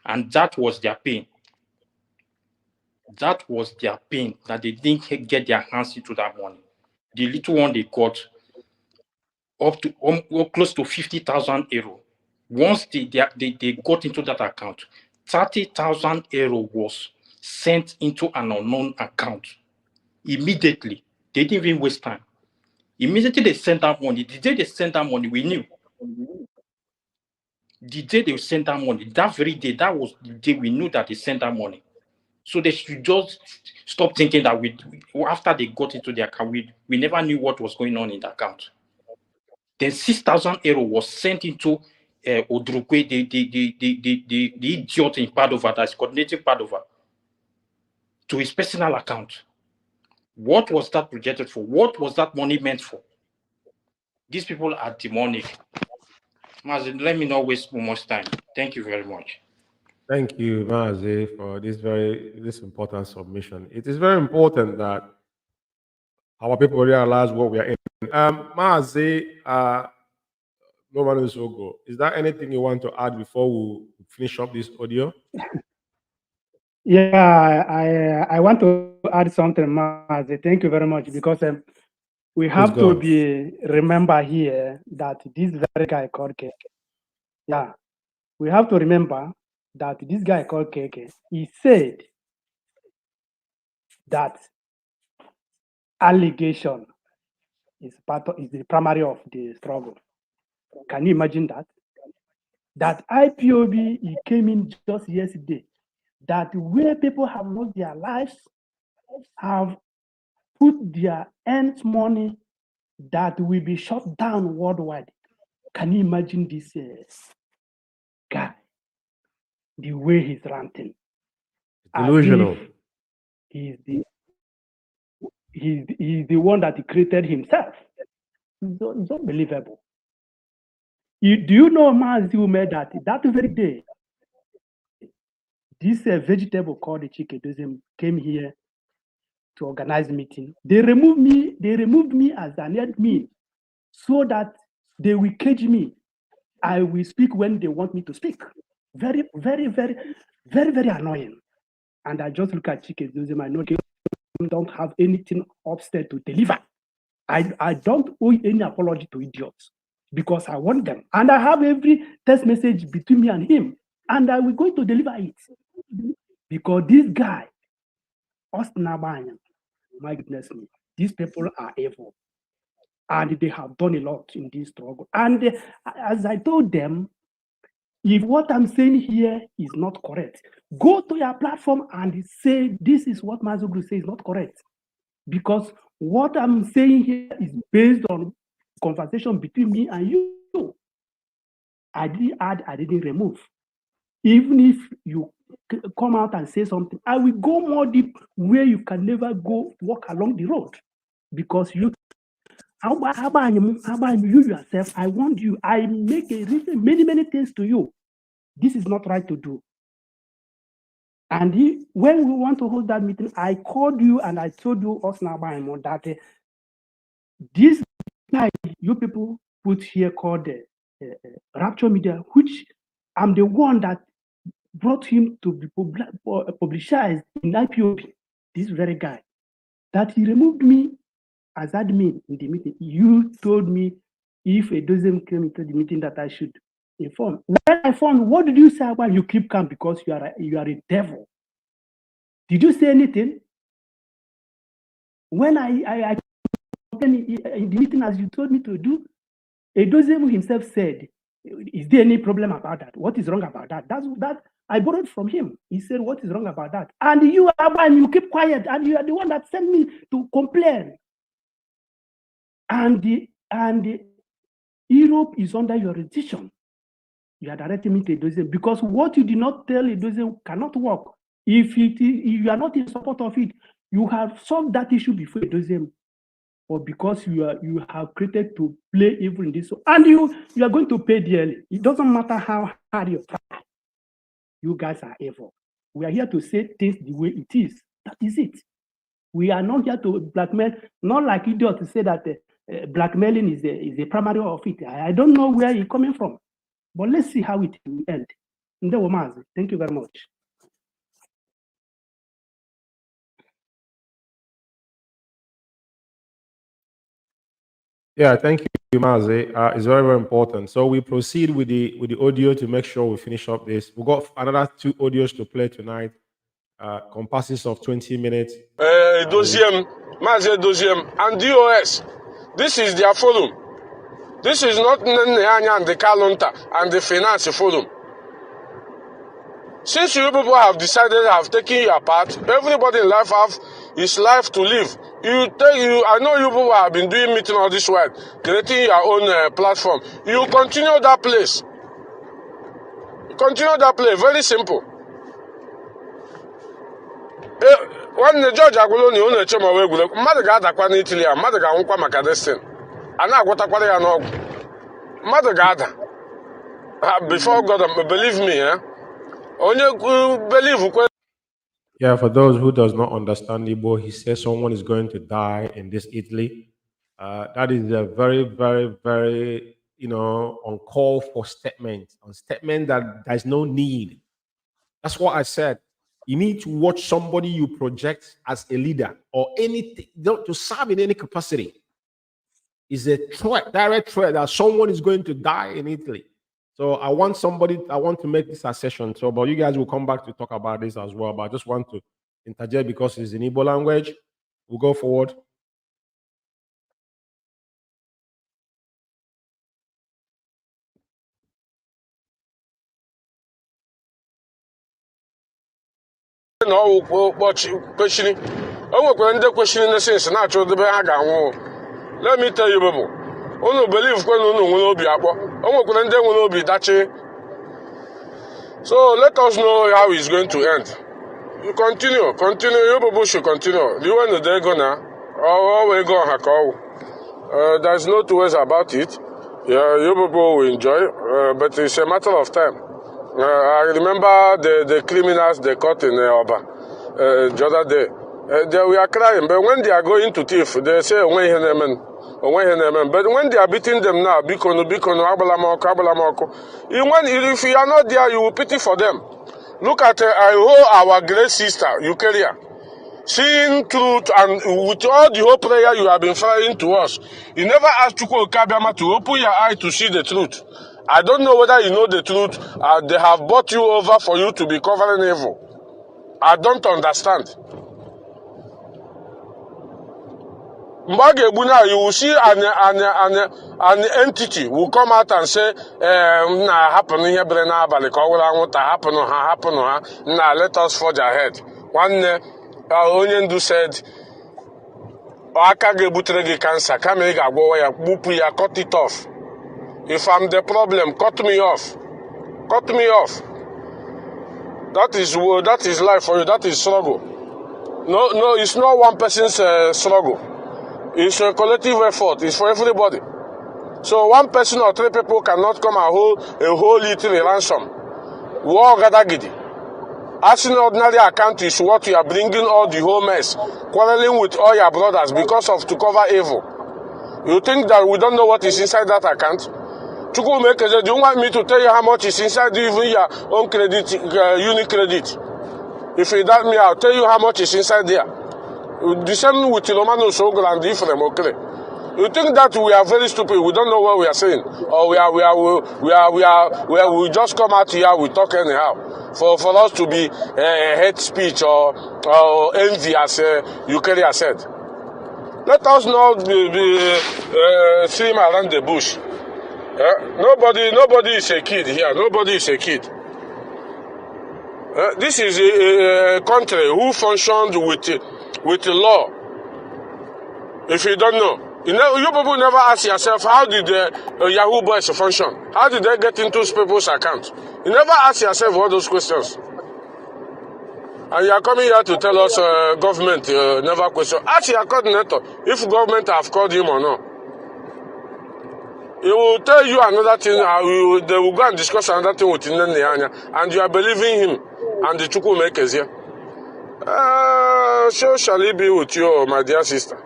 Speaker 5: And that was their pain. That was their pain, that they didn't get their hands into that money. The little one they got, up to close to 50,000 euro. Once they got into that account, 30,000 euro was sent into an unknown account. Immediately, they didn't even waste time. Immediately they sent that money. The day they sent that money, we knew. The day they sent that money, that very day, that was the day we knew that they sent that money. So they should just stop thinking that after they got into their account, we never knew what was going on in the account. Then 6,000 euro was sent into Odrukwe, the idiot in Padova, that's coordinating Padova, to his personal account. What was that projected for? What was that money meant for? These people are demonic. Mazi, let me not waste much time. Thank you very much.
Speaker 3: Thank you, Mazi, for this important submission. It is very important that our people realize what we are in. Mazi, no one is so good. Is there anything you want to add before we finish up this audio?
Speaker 4: Yeah, I want to add something, Mazi. Thank you very much, because we have to remember here that this very guy called Keke. Yeah, we have to remember that this guy called Keke, he said that allegation is the primary of the struggle. Can you imagine that? That IPOB, he came in just yesterday, that where people have lost their lives, have put their ends money, that will be shut down worldwide. Can you imagine this guy, the way he's ranting?
Speaker 3: Delusional.
Speaker 4: He's the one that he created himself. It's unbelievable. Do you know, Mazi Umeh, that very day, this vegetable called the chicken came here to organize meeting. They removed me as an admin so that they will cage me. I will speak when they want me to speak. Very, very, very, very, very annoying. And I just look at chicken. I know they don't have anything upstairs to deliver. I don't owe any apology to idiots because I want them. And I have every text message between me and him. And I will going to deliver it. Because this guy, my goodness me, these people are evil. And they have done a lot in this struggle. And as I told them, If what I'm saying here is not correct, go to your platform and say this is what Mazi Umeh says is not correct. Because what I'm saying here is based on conversation between me and you. I didn't add, I didn't remove. Even if you come out and say something, I will go more deep where you can never go walk along the road. Because you yourself, I want you, I make a reason, many things to you. This is not right to do. And when we want to hold that meeting, I called you and I told you that this guy you people put here called the Rapture Media, which I'm the one that brought him to be publicized in IPOB, this very guy, that he removed me as admin in the meeting. You told me if a dozen came into the meeting that I should inform. When I found, what did you say about you keep calm because you are a devil? Did you say anything? When I complained in the meeting as you told me to do, a dozen himself said, is there any problem about that? What is wrong about that? That's that I borrowed from him. He said, what is wrong about that? And you keep quiet, and you are the one that sent me to complain. And Europe is under your decision. You are directing me to a dozen because what you did not tell a dozen cannot work. If you are not in support of it, you have solved that issue before a dozen. Or because you have created to play evil in this, and you are going to pay dearly. It doesn't matter how hard you try. You guys are evil. We are here to say things the way it is. That is it. We are not here to blackmail, not like idiots to say that blackmailing is a primary of it. I don't know where it's coming from, but let's see how it will end. Thank you very much.
Speaker 3: Yeah, thank you, Mazi. It's very, very important. So we proceed with the audio to make sure we finish up this. We've got another 2 audios to play tonight, compasses of 20 minutes.
Speaker 8: Doziem, Mazi Doziem, and DOS. This is their forum. This is not Nnanya and the Kalunta and the Finance Forum. Since you people have decided, have taken your part, everybody in life have his life to live. I know you people have been doing meeting all this while, creating your own platform. You continue that place. Continue that place. Very simple. When the judge aguloni unu echema we gule, mmadụ ga-adakwa n'Italy, mmadụ ga-anwụkwa maka destin. A na-agwọtakwara ya n'ọgwụ. Mmadụ ga-ada. Before God, believe me,
Speaker 3: Yeah, for those who does not understand Igbo, he says someone is going to die in this Italy. That is a very, very, very, uncalled for statement. A statement that there's no need. That's what I said. You need to watch somebody you project as a leader or anything to serve in any capacity. Is a threat, direct threat that someone is going to die in Italy. So I want to make this a session. So, but you guys will come back to talk about this as well. But I just want to interject because it's in Igbo language. We'll go forward.
Speaker 8: Let me tell you, people. Unu believe when unu nwere obi akpọ. O nwekwara ndị nwere obi dachi. So let us know how it's going to end. You continue. You people should continue. You want to go now? Oh, we go on. There's no two ways about it. Yeah, you people will enjoy, but it's a matter of time. I remember the criminals they caught in Oba the other day. They were crying, but when they are going to thief, they say, but when they are beating them now, if you are not there, you will pity for them. Look at our great sister, Eukarya, seeing truth, and with all the whole prayer you have been firing to us, you never asked Chukwuma to open your eye to see the truth. I don't know whether you know the truth. They have bought you over for you to be covering evil. I don't understand. Mbage you will see an entity will come out and say, nah, happen here, Brena, Balikola, what happen, nah, let us forge ahead. One Onyendu said, Akage butregi cancer, Kamega Goya, Bupuya, cut it off. If I'm the problem, cut me off. Cut me off. That is life for you, that is struggle. No, it's not one person's struggle. It's a collective effort. It's for everybody. So one person or three people cannot come and hold a whole little ransom. War gadagidi. As an ordinary account is what you are bringing all the whole mess, quarreling with all your brothers because of to cover evil. You think that we don't know what is inside that account? Chukwuma, do you want me to tell you how much is inside even your own credit, unit credit? If you doubt me, I'll tell you how much is inside there. The same with Romano Sogol and Ephraim, okay? You think that we are very stupid? We don't know what we are saying, or we just come out here, we talk anyhow. For us to be hate speech or envy, as Eukarya said. Let us not be swim around the bush. Nobody is a kid here. Nobody is a kid. This is a country who functioned with the law. If you don't know, you people never ask yourself, how did the Yahoo boys function? How did they get into people's accounts? You never ask yourself all those questions. And you are coming here to tell us government never question. Ask your coordinator if government have called him or not. He will tell you another thing. They will go and discuss another thing with Nnamdi, and you are believing him and the Chukwuma Ekezie. So shall it be with you, my dear sister.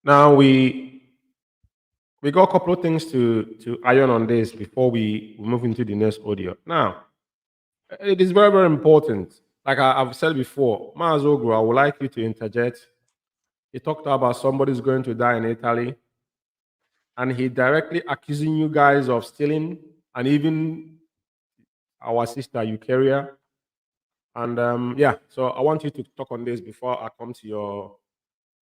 Speaker 3: Now we got a couple of things to iron on this before we move into the next audio. Now, it is very, very important. Like I've said before, Mazi Uguru, I would like you to interject. He talked about somebody's going to die in Italy, and he directly accusing you guys of stealing, and even our sister Eukarya. And yeah, so I want you to talk on this before I come to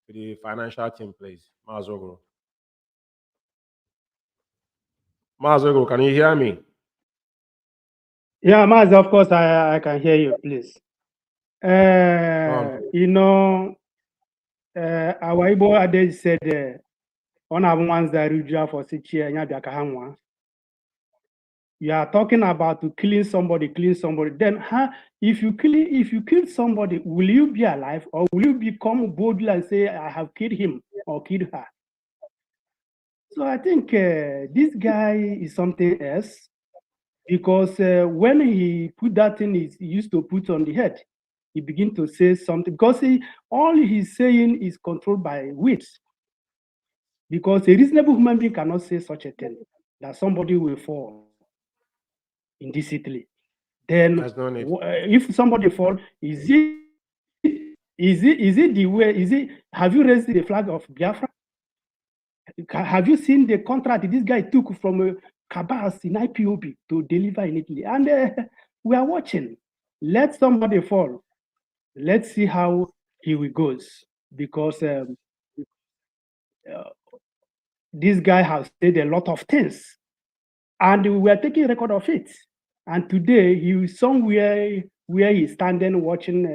Speaker 3: the financial team, please. Mazi Uguru. Mazi Uguru, can you hear me?
Speaker 4: Yeah, Mazi, of course I can hear you, please. You know, our Igbo adage said, "On our ones that you for 6 years, you are talking about to killing somebody. Then, if you kill somebody, will you be alive, or will you become boldly and say, I have killed him or killed her?" So I think this guy is something else, because when he put that thing he used to put on the head, he begin to say something, because all he's saying is controlled by wits. Because a reasonable human being cannot say such a thing, that somebody will fall in this Italy. Then if somebody fall, is it the way, have you raised the flag of Biafra? Have you seen the contract this guy took from Cabal in IPOB to deliver in Italy? And we are watching. Let somebody fall. Let's see how he goes, because this guy has said a lot of things, and we are taking record of it. And today he is somewhere where he's standing watching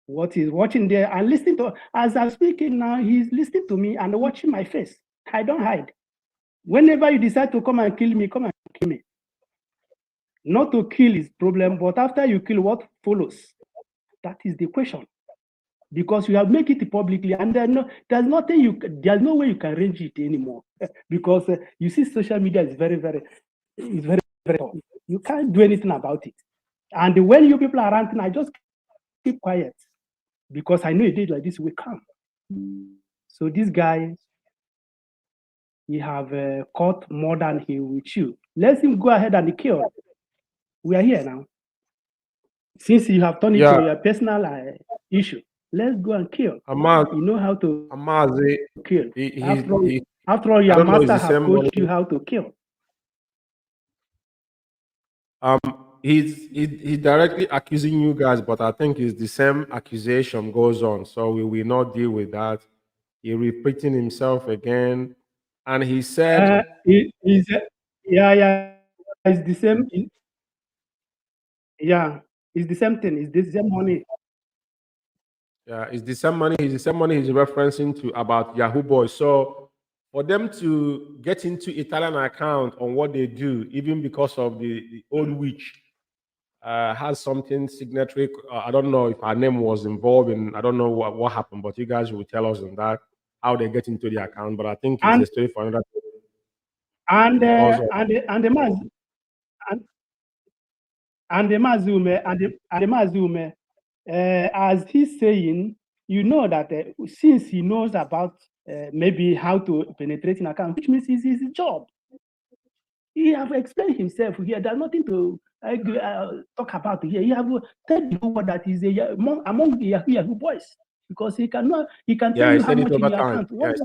Speaker 4: what he's watching there and listening to. As I'm speaking now, he's listening to me and watching my face. I don't hide. Whenever you decide to come and kill me, come and kill me. Not to kill is problem, but after you kill, what follows? That is the question. Because you have made it publicly, and there's no way you can arrange it anymore. Because you see, social media is very, very tough. You can't do anything about it. And when you people are ranting, I just keep quiet, because I know a day like this will come. So this guy, he have caught more than he will chew. Let him go ahead and kill. We are here now. Since you have turned it to your personal issue, let's go and kill. You know how to kill. After all, your master has coached you how to kill.
Speaker 3: He's directly accusing you guys, but I think it's the same accusation goes on. So we will not deal with that. He repeating himself again, and he said,
Speaker 4: Yeah, it's the same. Yeah, it's the same thing. It's the same money.
Speaker 3: "Yeah, it's the same money. It's the same money he's referencing to about Yahoo Boys." So for them to get into Italian account on what they do, even because of the old witch. Has something signatory. I don't know if her name was involved in. I don't know what happened, but you guys will tell us on that how they get into the account. But I think it's a story for another.
Speaker 4: And
Speaker 3: Because of,
Speaker 4: the Mazi Umeh and the Mazi Umeh, as he's saying, you know that since he knows about maybe how to penetrate an account, which means it's his job. He have explained himself here. There's nothing to talk about here. He have told you that is among the Yahoo boys, because he can tell you how much in the account. What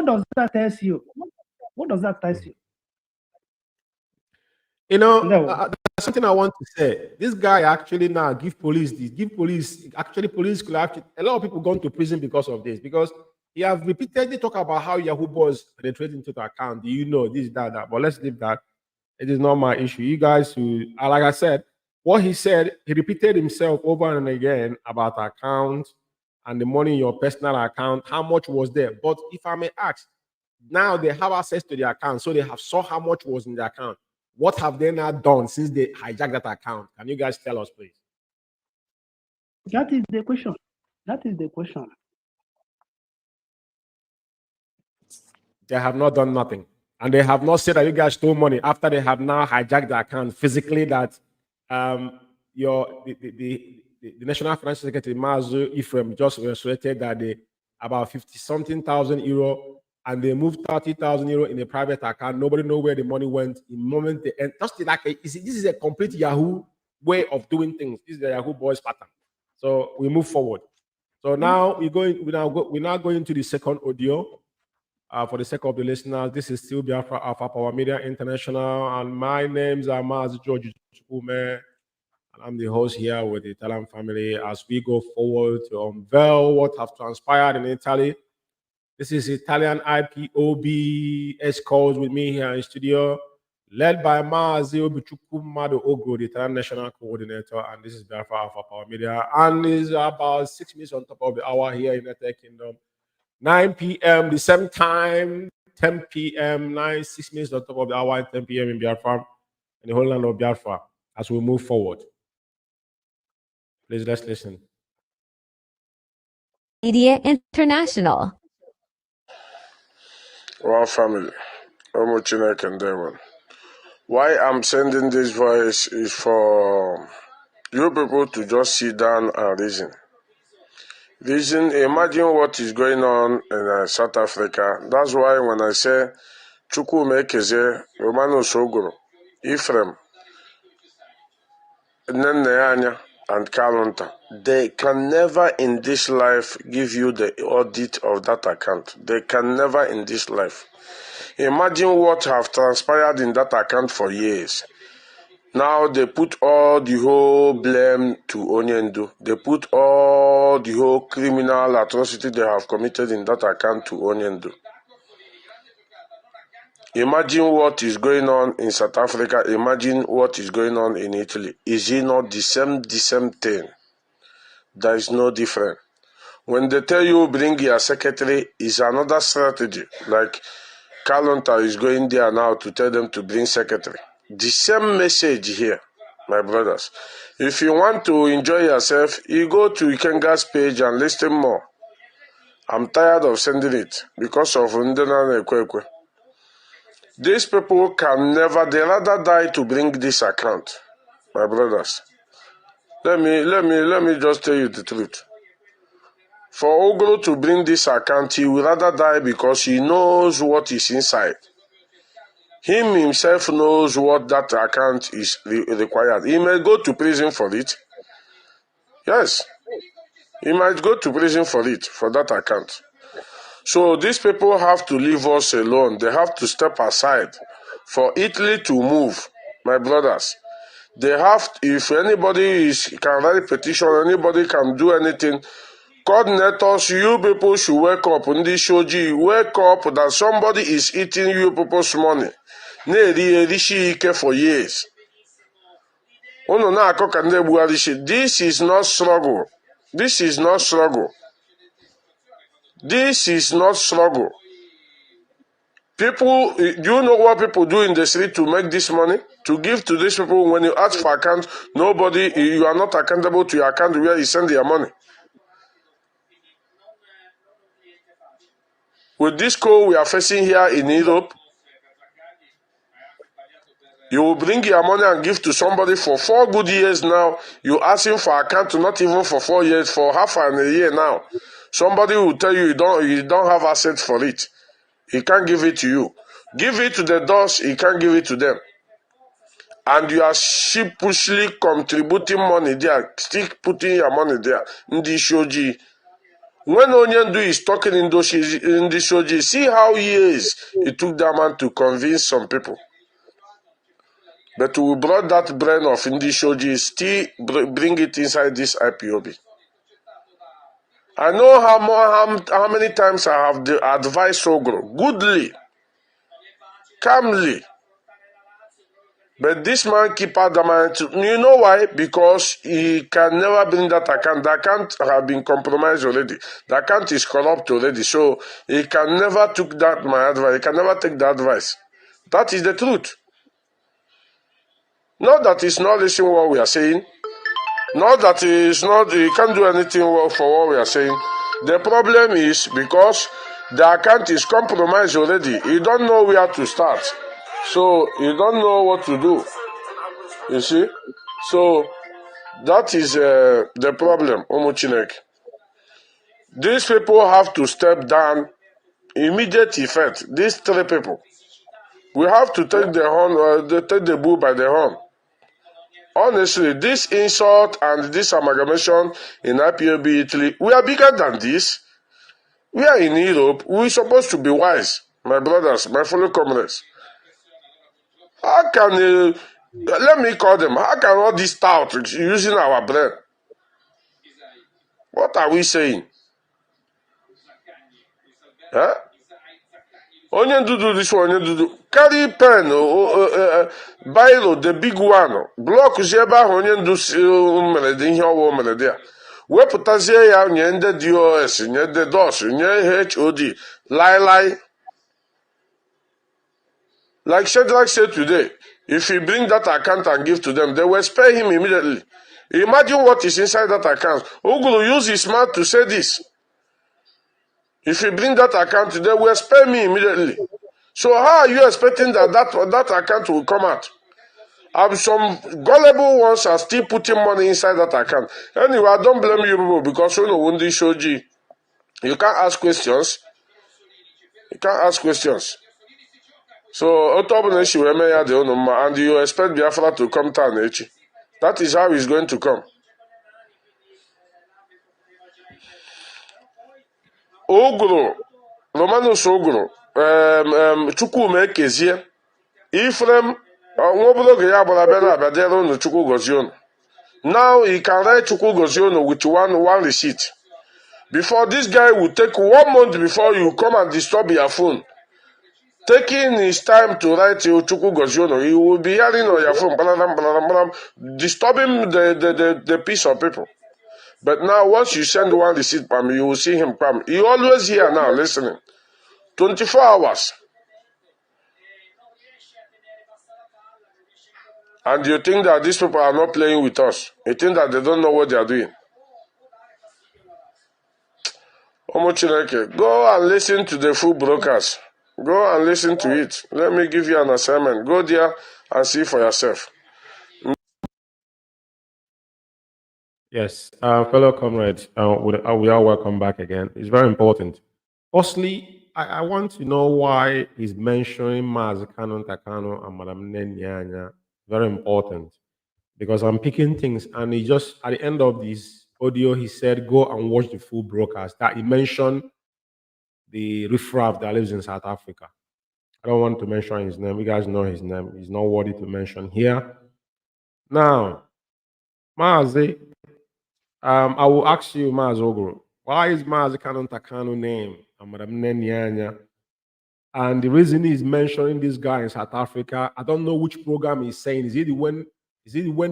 Speaker 4: does that tell you? What does that tell you?
Speaker 3: You know, there's something I want to say. This guy actually now give police this. Actually, police could actually, a lot of people gone to prison because of this, because he have repeatedly talked about how Yahoo boys penetrate into the account. Do you know this, that? But let's leave that. It is not my issue. You guys who, like I said, what he said, he repeated himself over and again about account and the money in your personal account. How much was there? But if I may ask, now they have access to the account, so they have saw how much was in the account. What have they now done since they hijacked that account? Can you guys tell us, please?
Speaker 4: That is the question.
Speaker 3: They have not done nothing. And they have not said that you guys stole money after they have now hijacked the account physically, that the National Financial Secretary, Mazi Ephraim, just reiterated that they about 50-something thousand euro, and they moved 30,000 euro in a private account. Nobody know where the money went. In the moment they end, just like this is a complete Yahoo way of doing things. This is the Yahoo boys pattern. So we move forward. So now we're now going to the second audio. For the sake of the listeners, this is still Biafra Alpha Power Media International, and my names are Mazi Umeh, and I'm the host here with the Italian family as we go forward to unveil what have transpired in Italy. This is Italian IPOB EXCO with me here in studio, led by Mazi Obichukwukamadu, Uguru, the Italian National Coordinator, and this is Biafra Alpha Power Media, and it's about 6 minutes on top of the hour here in the United Kingdom. 9 p.m. the same time, 10 p.m., 6 minutes on top of the hour, and 10 p.m. in Biafra, in the whole land of Biafra, as we move forward. Please, let's listen.
Speaker 7: Media International.
Speaker 8: Well, family, why I'm sending this voice is for you people to just sit down and reason. Imagine what is going on in South Africa. That's why when I say Chukwuma, Ekezie, Uguru, Ephraim, Nnamdi, and Kanu, they can never in this life give you the audit of that account. They can never in this life. Imagine what have transpired in that account for years. Now they put all the whole blame to Onyendo. They put all the whole criminal atrocity they have committed in that account to Onyendo. Imagine what is going on in South Africa. Imagine what is going on in Italy. Is it not the same thing? There is no difference. When they tell you bring your secretary, is another strategy. Like Kalonta is going there now to tell them to bring secretary. The same message here, my brothers. If you want to enjoy yourself, you go to Ikenga's page and listen more. I'm tired of sending it because of Ndona Nekwekwe. These people can never, they rather die to bring this account, my brothers. Let me just tell you the truth. For Uguru to bring this account, he will rather die because he knows what is inside. Him himself knows what that account is required. He may go to prison for it. Yes. He might go to prison for it, for that account. So these people have to leave us alone. They have to step aside for Italy to move. my brothers. They have, if anybody can write petition, anybody can do anything. Coordinators, you people should wake up. In this shoji, wake up that somebody is eating you people's money. For years. This is not struggle. This is not struggle. This is not struggle. People, do you know what people do in the street to make this money? To give to these people. When you ask for account, nobody, you are not accountable to your account where you send your money. With this call we are facing here in Europe, you will bring your money and give to somebody for 4 good years now. You ask him for account, not even for 4 years, for half an a year now. Somebody will tell you you don't have assets for it. He can't give it to you. Give it to the doors, he can't give it to them. And you are sheepishly contributing money there, still putting your money there. Ndi shoji. When Onyendu is talking in the shoji, see how years it took that man to convince some people. But we brought that brain of Indi shoji, still bring it inside this IPOB. I know how many times I have advised Uguru, goodly, calmly. But this man keep adamant. You know why? Because he can never bring that account. The account has been compromised already. The account is corrupt already. So he can never take my advice. He can never take the advice. That is the truth. Not that he's not listening to what we are saying. Not that he can't do anything for what we are saying. The problem is because the account is compromised already. He don't know where to start. So you don't know what to do. You see? So that is the problem, Omuchinek. These people have to step down immediate effect. These 3 people. We have to take the horn, take the bull by the horn. Honestly, this insult and this amalgamation in IPOB Italy, we are bigger than this. We are in Europe. We're supposed to be wise, my brothers, my fellow comrades. How can, let me call them, how can all this tout using our brain? What are we saying? Huh? Onye do this one, carry pen, biro, the big one, block Zeba, onye do melody, melody. Weputazie ya nye ndị DOS, nye ndị DOS, nye HOD, lie. Like Shadrach said today, if he bring that account and give to them, they will spare him immediately. Imagine what is inside that account. Uguru use his mouth to say this. If you bring that account, they will spare me immediately. So how are you expecting that account will come out? Some gullible ones are still putting money inside that account. Anyway, I don't blame you people because you know Wundi Shoji. You can't ask questions. You can't ask questions. So and you expect Biafra to come down. That is how it's going to come. Uguru, Romanus Uguru, Chukwuma Ekezie, Ephraim, now he can write Chukwugoziono with one receipt. Before this guy will take 1 month before you come and disturb your phone. Taking his time to write Chukwugoziono, he will be hearing on your phone, disturbing the peace of people. But now, once you send one receipt, you will see him come. He always here now, listening. 24 hours. And you think that these people are not playing with us. You think that they don't know what they are doing. Omochineke, go and listen to the full broadcast. Go and listen to it. Let me give you an assignment. Go there and see for yourself.
Speaker 3: Yes, fellow comrades, we are welcome back again. It's very important. Firstly, I want to know why he's mentioning Mazi Takano and Madam Nenyanya. Very important. Because I'm picking things, and he just, at the end of this audio, he said, go and watch the full broadcast. That he mentioned the riffraff that lives in South Africa. I don't want to mention his name. You guys know his name. He's not worthy to mention here. Now, Mazi, I will ask you, Mazi Uguru, why is Mazi Kanu name? And the reason he's mentioning this guy in South Africa, I don't know which program he's saying. Is it when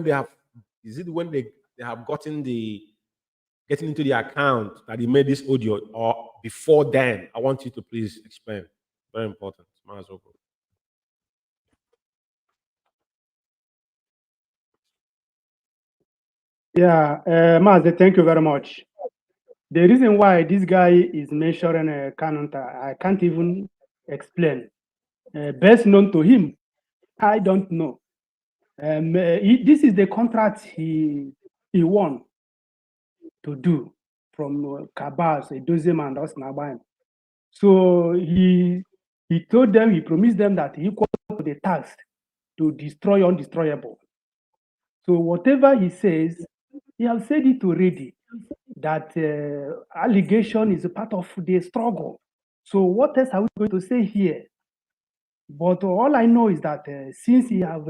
Speaker 3: they have gotten getting into the account that he made this audio, or before then? I want you to please explain. Very important. Mazi Uguru.
Speaker 4: Yeah, Mazi, thank you very much. The reason why this guy is mentioning Kanunta, I can't even explain. Best known to him, I don't know. This is the contract he won to do from Cabal, Ekezie and Osnabrück. So he told them, he promised them that he equal to the task to destroy undestroyable. So whatever he says, he has said it already, that allegation is a part of the struggle. So what else are we going to say here? But all I know is that since he have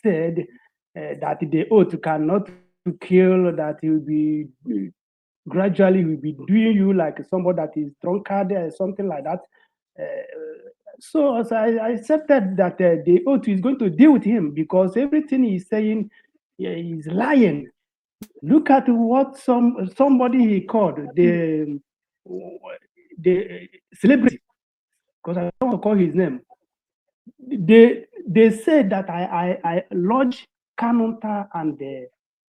Speaker 4: said that the oath cannot kill, that he will be gradually will be doing you like somebody that is drunkard or something like that. So I accepted that the oath is going to deal with him, because everything he's saying is lying. Look at what somebody he called the celebrity, because I don't want to call his name. They said that I lodged Kanunta and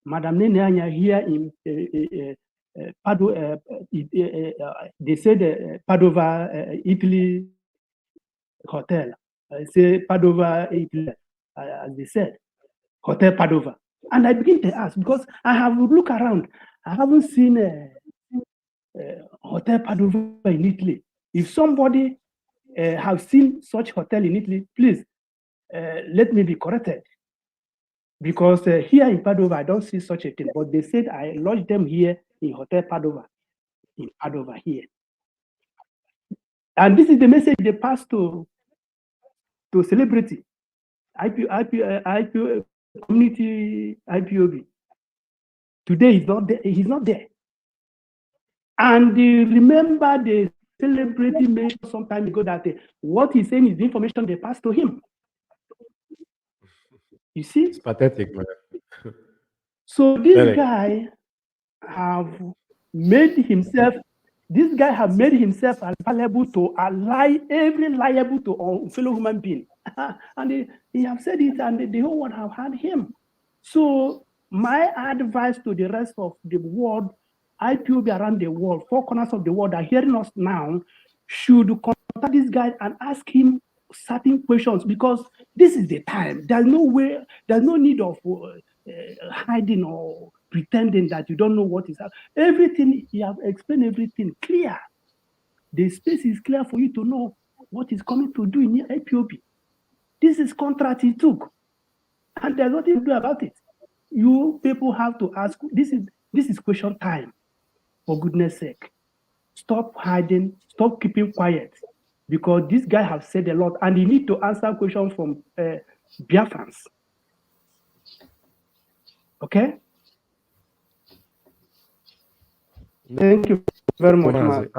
Speaker 4: Madam Neneanya here in Padova. They said Padova, Italy hotel. I say Padova, Italy, as they said, Hotel Padova. And I begin to ask, because I have looked around, I haven't seen Hotel Padova in Italy. If somebody have seen such hotel in Italy, please let me be corrected. Because here in Padova, I don't see such a thing. But they said I lodged them here in Hotel Padova, in Padova here. And this is the message they passed to celebrity, community IPOB. Today he's not there. He's not there. And remember, the celebrity mentioned some time ago that what he's saying is the information they passed to him. You see?
Speaker 3: It's pathetic, man.
Speaker 4: So this guy have made himself available to every liable to fellow human being. And he have said it, and the whole world have heard him. So my advice to the rest of the world, IPOB around the world, 4 corners of the world are hearing us now, should contact this guy and ask him certain questions, because this is the time. There's no need of hiding or pretending that you don't know what is happening. Everything, he have explained everything clear. The space is clear for you to know what is coming to do in IPOB. This is contract he took, and there's nothing to do about it. You people have to ask. This is question time. For goodness sake, stop hiding, stop keeping quiet, because this guy has said a lot, and you need to answer questions from Biafrans. Okay? Thank you very much,
Speaker 3: Mazi.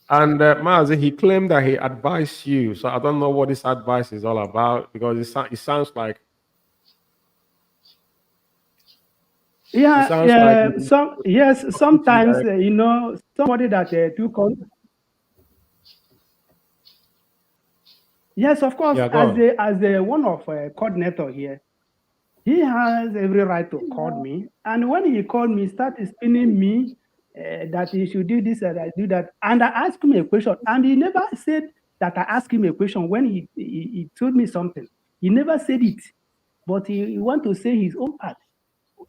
Speaker 3: And Mazi, he claimed that he advised you. So I don't know what this advice is all about, because it sounds like.
Speaker 4: Yeah, sometimes somebody that took on. Yes, of course, yeah, as one of coordinator here, he has every right to call me. And when he called me, started spinning me that he should do this and I do that. And I asked him a question, and he never said that I asked him a question when he told me something. He never said it, but he want to say his own part.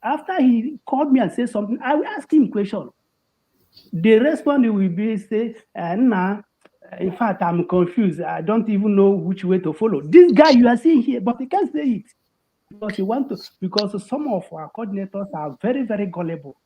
Speaker 4: After he called me and said something, I will ask him a question. The response will be say, nah, in fact, I'm confused. I don't even know which way to follow. This guy you are seeing here, but he can't say it. Because he want to, because some of our coordinators are very, very gullible.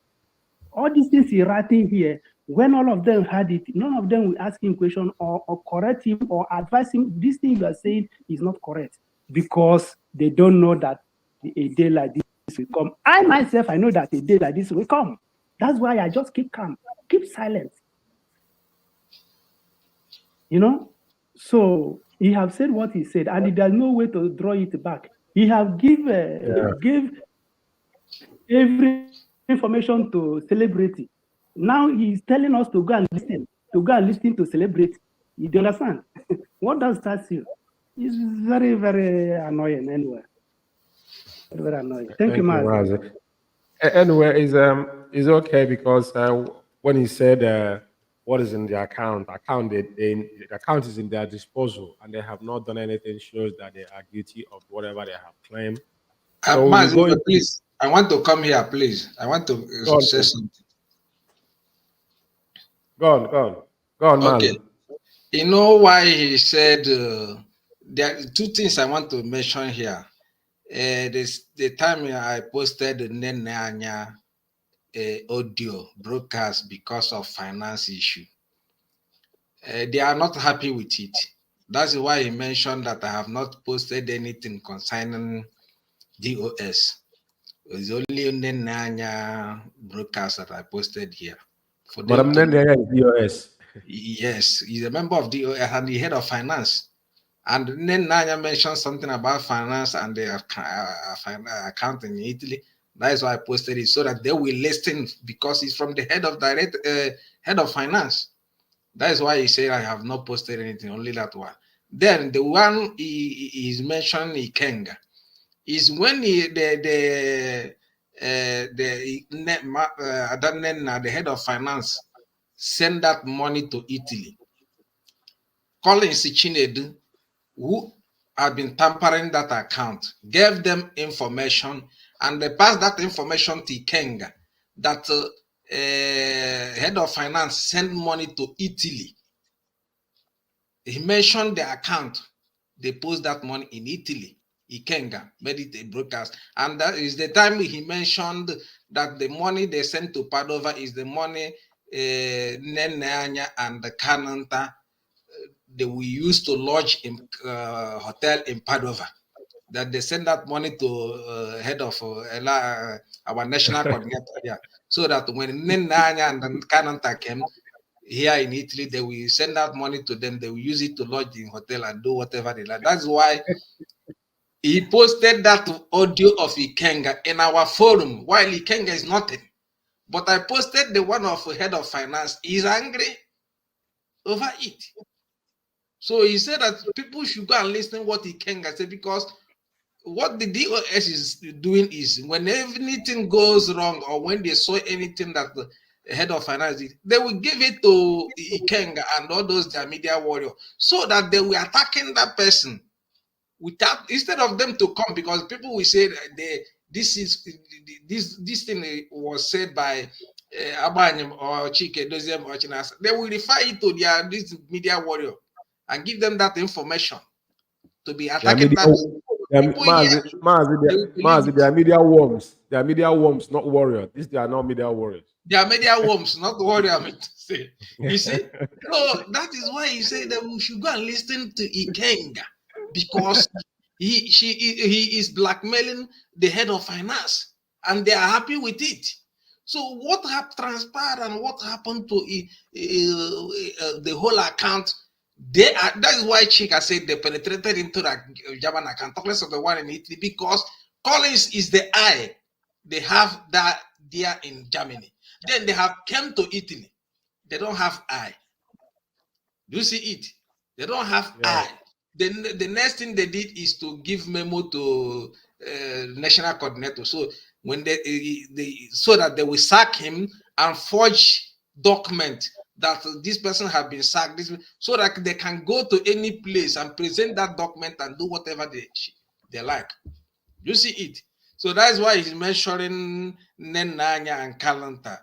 Speaker 4: All these things he's writing here, When all of them had it, none of them will ask him question or correct him or advise him, this thing you are saying is not correct, because they don't know that a day like this will come. I myself, I know that a day like this will come. That's why I just keep calm, keep silent. You know? So he have said what he said, and there's no way to draw it back. He have give every information to celebrity. Now he's telling us to go and listen to celebrity. You do understand? What does that feel? It's very, very annoying anyway. Very, very annoying. Thank you, Mazi.
Speaker 3: Anyway, is okay, because when he said what is in the account, the account is in their disposal, and they have not done anything shows that they are guilty of whatever they have claimed. So
Speaker 6: Mazi, please, I want to come here, please. I want to say something.
Speaker 3: Go on,
Speaker 6: okay.
Speaker 3: Mazi.
Speaker 6: You know why he said there are two things I want to mention here. The time I posted the Nenanya audio broadcast because of finance issue. They are not happy with it. That's why he mentioned that I have not posted anything concerning DOS. It's only Nenanya broadcast that I posted here. For them
Speaker 3: DOS.
Speaker 6: Yes, he's a member of DOS and the head of finance. And then Nanya mentioned something about finance and the account in Italy. That is why I posted it, so that they will listen, because he's from the head of finance. That is why he said I have not posted anything, only that one. Then the one he is mentioning Ikenga is when the head of finance send that money to Italy. Collins Chinedu, who had been tampering that account, gave them information, and they passed that information to Ikenga, that head of finance sent money to Italy. He mentioned the account. They post that money in Italy. Ikenga made it a broadcast. And that is the time he mentioned that the money they sent to Padova is the money Nenanya and the Kananta they will use to lodge in hotel in Padova. That they send that money to head of our national coordinator here, so that when Nenanya and the Kananta came here in Italy, they will send out money to them. They will use it to lodge in hotel and do whatever they like. That's why he posted that audio of Ikenga in our forum, while Ikenga is nothing. But I posted the one of head of finance. He's angry over it. So he said that people should go and listen what Ikenga said, because what the DOS is doing is when anything goes wrong or when they saw anything that the head of finance did, they will give it to Ikenga and all those their media warriors, so that they will attacking that person without, instead of them to come, because people will say that this thing was said by Abanyam or Chike Doziem or Chinas. They will refer it to this media warrior and give them that information to be attacking that.
Speaker 3: Mazi, they are media worms. They are media worms, not warriors. They are not media warriors.
Speaker 6: They are media worms, not warrior. I mean to say. You see? So that is why he said that we should go and listen to Ikenga, because he is blackmailing the head of finance, and they are happy with it. So what have transpired and what happened to the whole account? That is why Chika said they penetrated into that German account, talk less of the one in Italy, because Collins is the eye. They have that there in Germany. Then they have come to Italy. They don't have eye. Do you see it? They don't have eye. The next thing they did is to give memo to national coordinator. So when so that they will sack him and forge document that this person have been sacked, so that they can go to any place and present that document and do whatever they like. You see it? So that's why he's mentioning Nenanya and Kalanta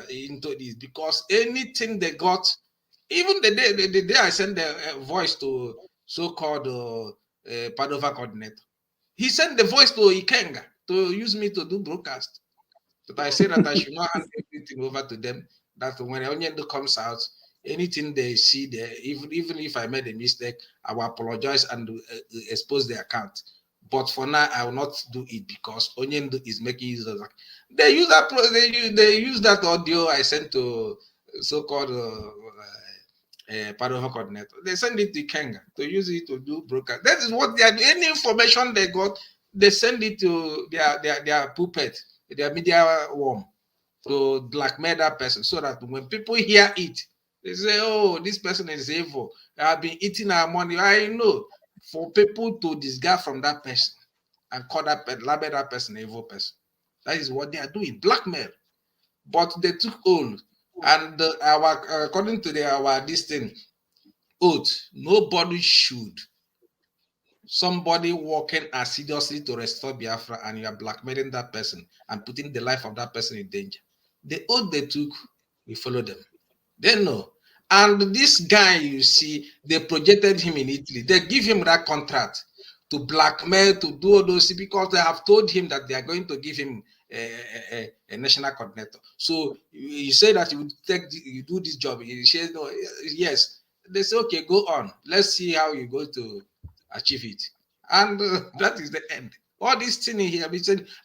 Speaker 6: into this, because anything they got, even the day I sent the voice to so-called Padova coordinator, he sent the voice to Ikenga to use me to do broadcast. But I said that I should not hand everything over to them, that when Onyendu comes out, anything they see there, even if I made a mistake, I will apologize and expose the account. But for now, I will not do it because Onyendu is making use of that. They use that. They use that audio I sent to so-called Padova coordinator. They send it to Kenga to use it to do broadcast. That is what they are doing. Any information they got, they send it to their puppet, their media worm, to blackmail that person, so that when people hear it, they say, "Oh, this person is evil. They have been eating our money." I know. For people to discard from that person and call label that person an evil person. That is what they are doing, blackmail. But they took oath, and according to our this thing, oath, nobody should. Somebody working assiduously to restore Biafra, and you are blackmailing that person and putting the life of that person in danger. The oath they took, we follow them. They know. And this guy, you see, they projected him in Italy. They give him that contract to blackmail, to do all those, because they have told him that they are going to give him a national coordinator. So you say that you do this job. He says, no, yes. They say, okay, go on. Let's see how you go to achieve it. And that is the end. All this thing in here,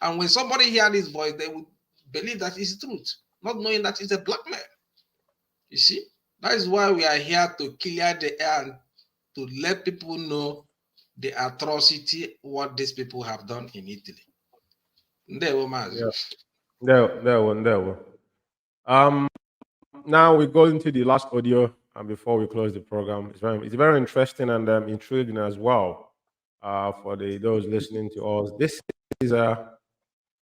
Speaker 6: and when somebody hear this voice, they would believe that it's truth, not knowing that it's a blackmail. You see? That is why we are here to clear the air and to let people know the atrocity what these people have done in Italy. There
Speaker 3: were. Now we go into the last audio before we close the program. It's very interesting and intriguing as well for those listening to us. This is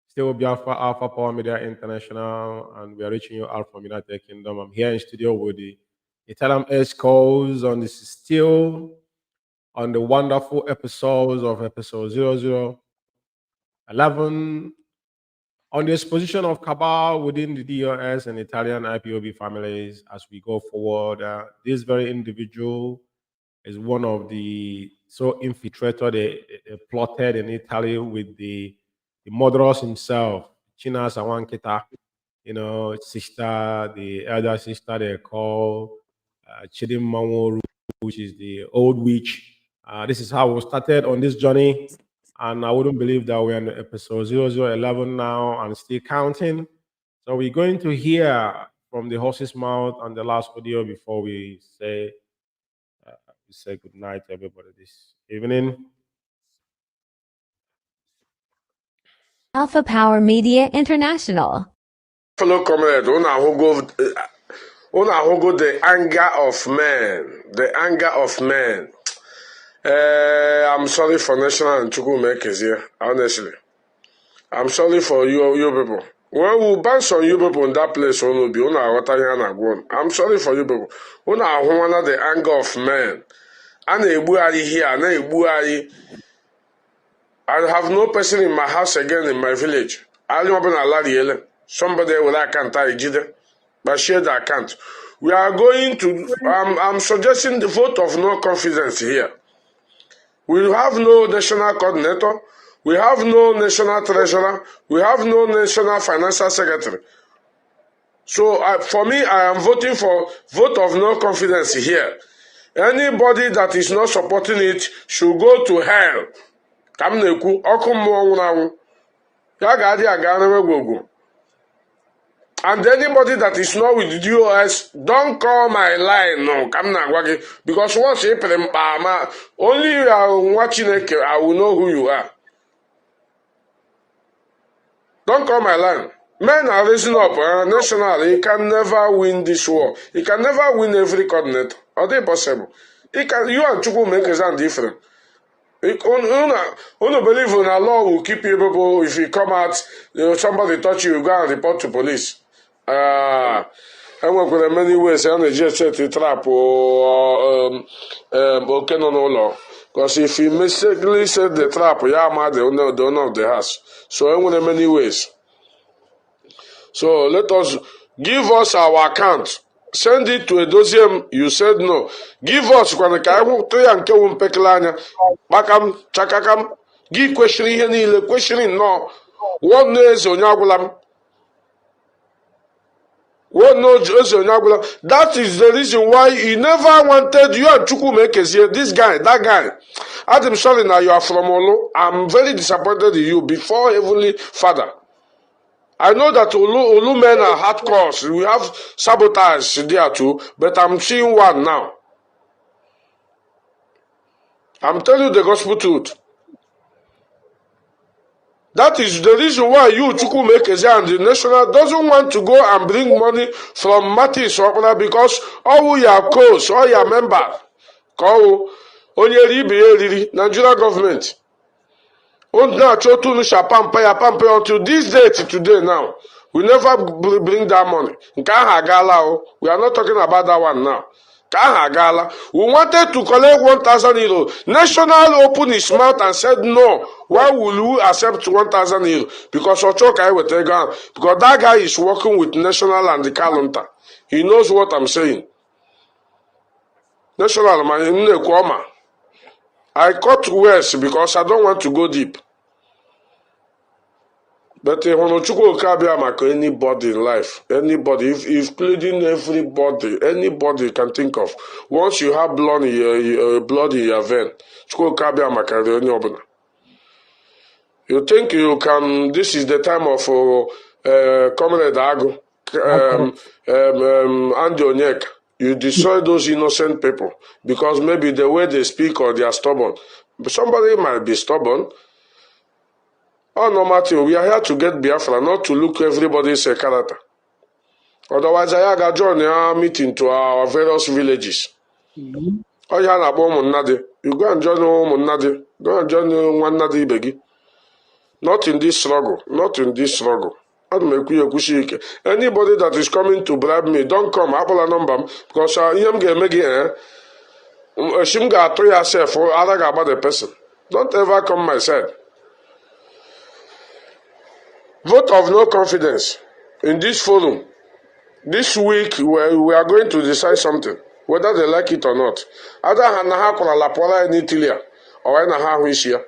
Speaker 3: still Biafra Alpha Power Media International, and we are reaching you out from United Kingdom. I'm here in studio with the Italian EXCOs on this, still on the wonderful episodes of episode 0011 on the exposition of Cabal within the DOS and Italian IPOB families as we go forward. This very individual is one of the infiltrated, they plotted in Italy with the murderers himself, China Sawankita, sister, the elder sister they call Chidim Maworu, which is the old witch. This is how we started on this journey. And I wouldn't believe that we're on episode 0011 now and still counting. So we're going to hear from the horse's mouth on the last audio before we say good night to everybody this evening.
Speaker 7: Alpha Power Media International.
Speaker 8: Fellow comrade, the anger of men. The anger of men. I'm sorry for National and Chukwuma Ekezie, honestly. I'm sorry for you people. When we bounce on you people in that place, I'm sorry for you people. The anger of men. I have no person in my house again in my village. Somebody will account but share the account. We are going to I'm suggesting the vote of no confidence here. We have no national coordinator. We have no national treasurer. We have no national financial secretary. So for me, I am voting for vote of no confidence here. Anybody that is not supporting it should go to hell. And anybody that is not with the DOS, don't call my line. No, because once you only you are watching it, I will know who you are. Don't call my line. Men are raising up. National, he can never win this war. He can never win every coordinator. Are they possible? You and Chukwuma make a sound different. You don't believe in a law will keep you people. If you come out, somebody touch you, you go and report to police. I work with many ways. I just set a trap or okay no law. Because if you mistakenly set the trap, you are mad the owner of the house. So I want many ways. So let us give us our account. Send it to a dossier. You said no. Give us when Bakam, Chakakam, give questioning no. What knows on Yagulam? What no that is the reason why he never wanted you and Chukwuma Ekezie, this guy, that guy. Adam, sorry now you are from Olu. I'm very disappointed in you before Heavenly Father. I know that Olu men are hardcore. We have sabotage there too, but I'm seeing one now. I'm telling you the gospel truth. That is the reason why you, Chukwuma Ekezie, and the National doesn't want to go and bring money from Martins because all your codes, all your members, Nigeria government. Until this date today now, we never bring that money. We are not talking about that one now. We wanted to collect 1,000 euro. National opened his mouth and said no. Why will we accept 1,000 euro? Because because that guy is working with National and the calendar. He knows what I'm saying. National man, I cut worse because I don't want to go deep. But anybody in life, anybody, if pleading everybody, anybody you can think of, once you have blood in your vein, you think you can, this is the time of Comrade Agu, Andy Onyeka. You destroy those innocent people because maybe the way they speak or they are stubborn. But somebody might be stubborn. Oh, no matter, we are here to get Biafra, not to look everybody's character. Otherwise, I got join our meeting to our various villages. Oh, yeah, na Nnamdi. You go and join Nnamdi. Go and join one Nnamdi Begi. Not in this struggle. Not in this struggle. Anybody that is coming to bribe me, don't come. Apple a number because I'm going to make it. Shimga to yourself or other about the person. Don't ever come my side. Vote of no confidence in this forum. This week, we are going to decide something, whether they like it or not. Either Hanaha Kola Lapola in Italy or Hanaha Wishia.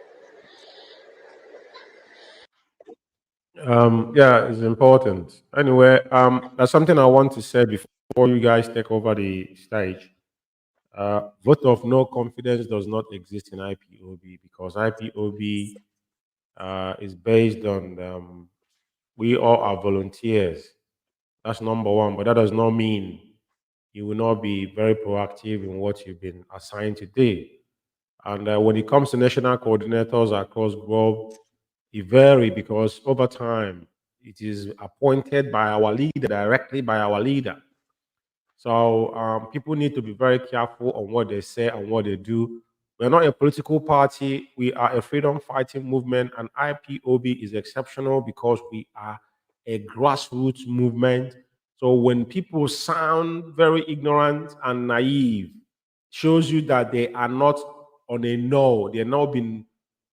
Speaker 3: Yeah, it's important. Anyway, there's something I want to say before you guys take over the stage. Vote of no confidence does not exist in IPOB because IPOB is based on we all are volunteers. That's number one, but that does not mean you will not be very proactive in what you've been assigned to do. And when it comes to national coordinators across globe, it vary because over time it is appointed by our leader, directly by our leader. So people need to be very careful on what they say and what they do. We're not a political party. We are a freedom fighting movement, and IPOB is exceptional because we are a grassroots movement. So when people sound very ignorant and naive, shows you that they are not on a know. They're not been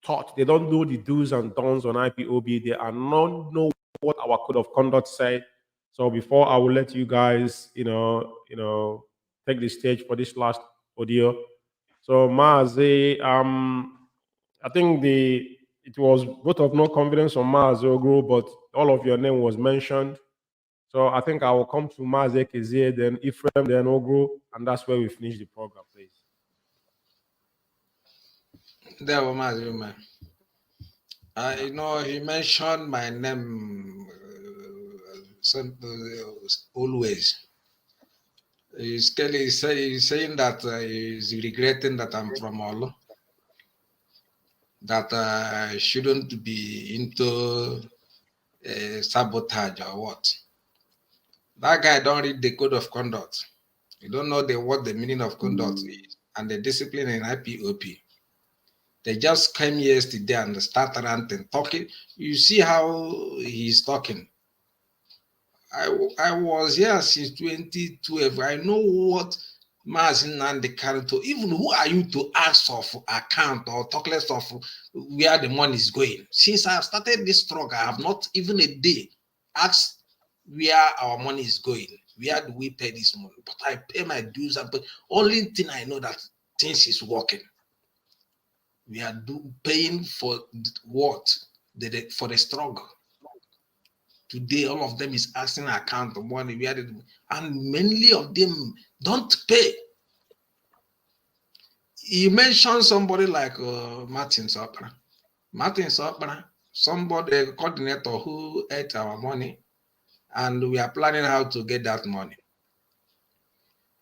Speaker 3: taught. They don't know the do's and don'ts on IPOB. They are not know what our code of conduct said. So before I will let you guys, take the stage for this last audio. So Mazi, I think it was vote of no confidence on Mazi Uguru, but all of your name was mentioned. So I think I will come to Mazi Ekezie, then Ephraim, then Uguru, and that's where we finish the program, please.
Speaker 6: There was Mazi Umeh. He mentioned my name always. He's saying that he's regretting that I'm from Olo, that I shouldn't be into sabotage or what. That guy don't read the code of conduct. You don't know what the meaning of conduct is and the discipline in IPOP. They just came yesterday and start ranting, talking. You see how he's talking. I was here since 2012. I know what Mazi Nnamdi character. Even who are you to ask of account or talk less of where the money is going? Since I have started this struggle, I have not even a day asked where our money is going. Where do we pay this money? But I pay my dues and pay. Only thing I know that things is working. We are paying for what? For the struggle Today, all of them is asking account of money. And many of them don't pay. You mentioned somebody like Martin Sopra. Martin Sopra, somebody, a coordinator who ate our money, and we are planning how to get that money.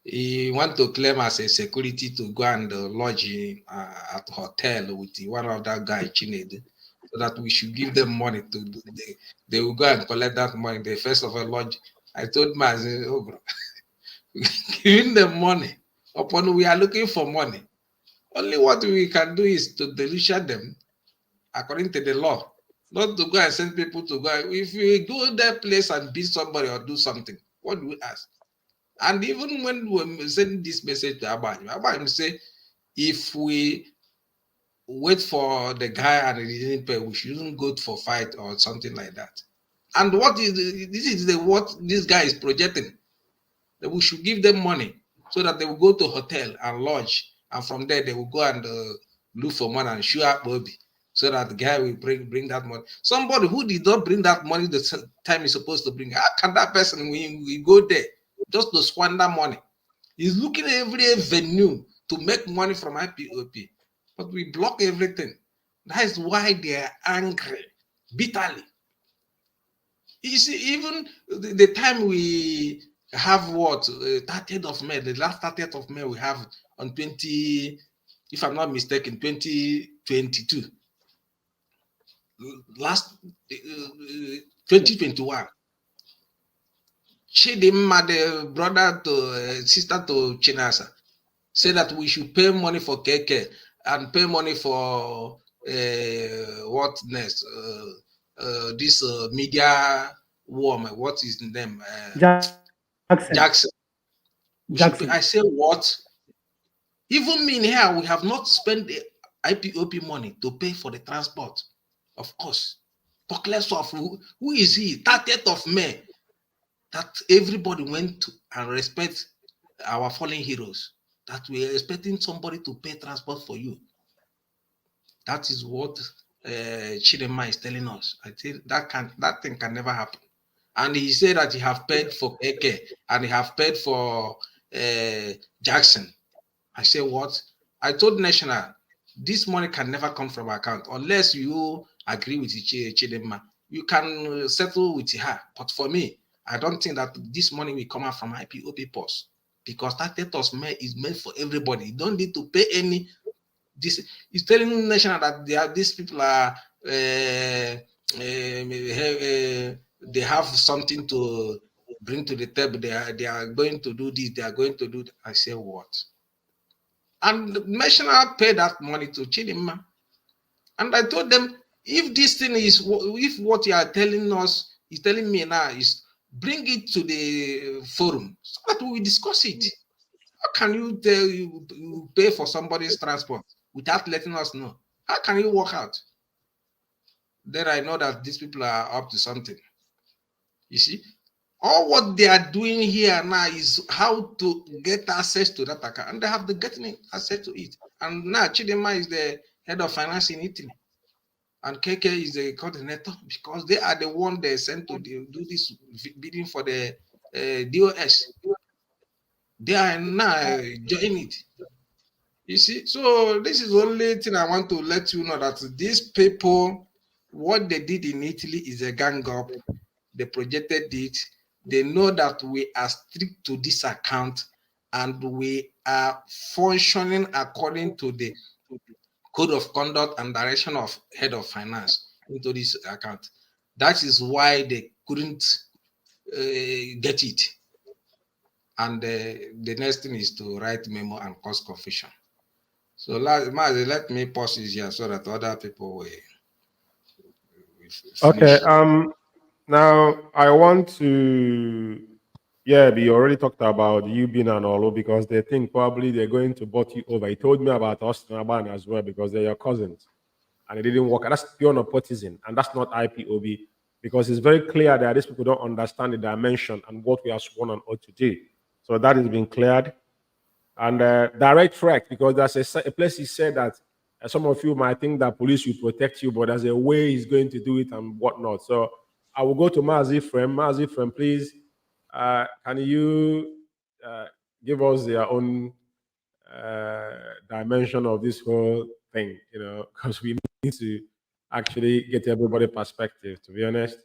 Speaker 6: He want to claim as a security to go and lodge at hotel with one of that guy, Chinedu, so that we should give them money to they will go and collect that money. They first of all lodge. I told Mazi, oh, bro, giving them money. Upon we are looking for money. Only what we can do is to delusion them according to the law. Not to go and send people to go. If we go that place and beat somebody or do something, what do we ask? And even when we send this message to Abba say, if we wait for the guy and he didn't pay, we shouldn't go for fight or something like that. And what is what this guy is projecting? That we should give them money so that they will go to hotel and lodge, and from there they will go and look for money and show up Bobby, so that the guy will bring that money. Somebody who did not bring that money the time he's supposed to bring, how can that person when we go there just to squander money? He's looking at every venue to make money from IPOB, but we block everything. That is why they are angry, bitterly. You see, even the time we have what 30th of May, the last 30th of May we have on 20, if I'm not mistaken, 2022, last 2021. Chidimma, the brother to sister to Chinasa, said that we should pay money for KK and pay money for what next? This media woman, what is his name? Jackson. I say what? Even me in here, we have not spent the IPOB money to pay for the transport. Of course. Talk less of who is he? 30th of May. That everybody went to and respect our fallen heroes. That we are expecting somebody to pay transport for you. That is what Chidema is telling us. I think that thing can never happen. And he said that he have paid for AK and he have paid for Jackson. I say what? I told National, this money can never come from account unless you agree with Chidema. You can settle with her. But for me, I don't think that this money will come out from IPOB purse, because that status is meant for everybody. You don't need to pay any. This is telling National that these people are they have something to bring to the table. They are going to do this. They are going to do that. I say what? And National paid that money to Chidima, and I told them, if this thing is, if what you are telling us is telling me now is, bring it to the forum so that we discuss it. How can you tell you pay for somebody's transport without letting us know? How can you work out? Then I know that these people are up to something. You see, all what they are doing here now is how to get access to that account, and they have the getting access to it. And now Chidema is the head of finance in Italy, and KK is the coordinator, because they are the one they sent to do this bidding for the DOS. They are now joining it. You see, so this is the only thing I want to let you know, that these people, what they did in Italy is a gang up. They projected it. They know that we are strict to this account and we are functioning according to the code of conduct and direction of head of finance into this account. That is why they couldn't get it. And the next thing is to write memo and cause confusion. So Mazi, let me pause this here so that other people will finish.
Speaker 3: Okay. Now I want to, we already talked about you being an Olo, because they think probably they're going to butt you over. He told me about Austin Aban as well, because they're your cousins, and it didn't work. And that's pure nepotism, and that's not IPOB, because it's very clear that these people don't understand the dimension and what we are sworn on oath to do. So that has been cleared. And direct threat, because there's a place he said that some of you might think that police will protect you, but there's a way he's going to do it and whatnot. So I will go to Mazi Ephraim. Mazi Ephraim, please, can you give us their own dimension of this whole thing? You know, because we need to actually get everybody perspective, to be honest.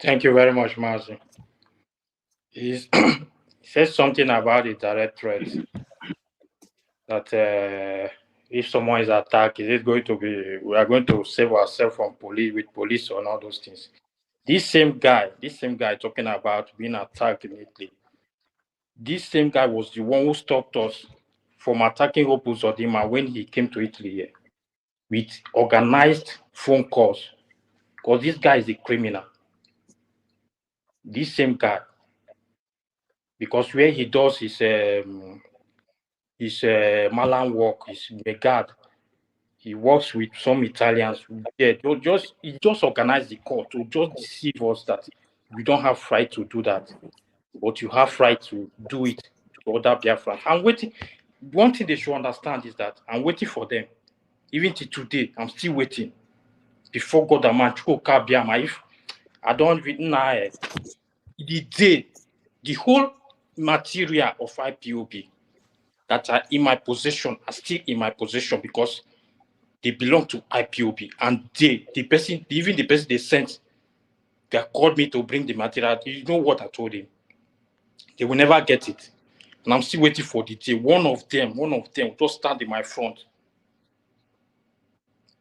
Speaker 5: Thank you very much, Mazi. He says something about the direct threat that if someone is attacked, is it going to be, we are going to save ourselves from police or all those things. This same guy talking about being attacked in Italy, this same guy was the one who stopped us from attacking Opus Odima when he came to Italy here with organized phone calls, because this guy is a criminal. This same guy, because where he does his Malan work, his Megad, he works with some Italians. Yeah, he just organized the call to just deceive us that we don't have right to do that, but you have right to do it to other Biafra. I'm waiting. One thing they should understand is that I'm waiting for them. Even till today, I'm still waiting. Before God and man, if I don't even know the whole material of IPOB that are in my possession are still in my possession because they belong to IPOB, and even the person they sent, they called me to bring the material. You know what I told him? They will never get it, and I'm still waiting for the day. One of them just stand in my front.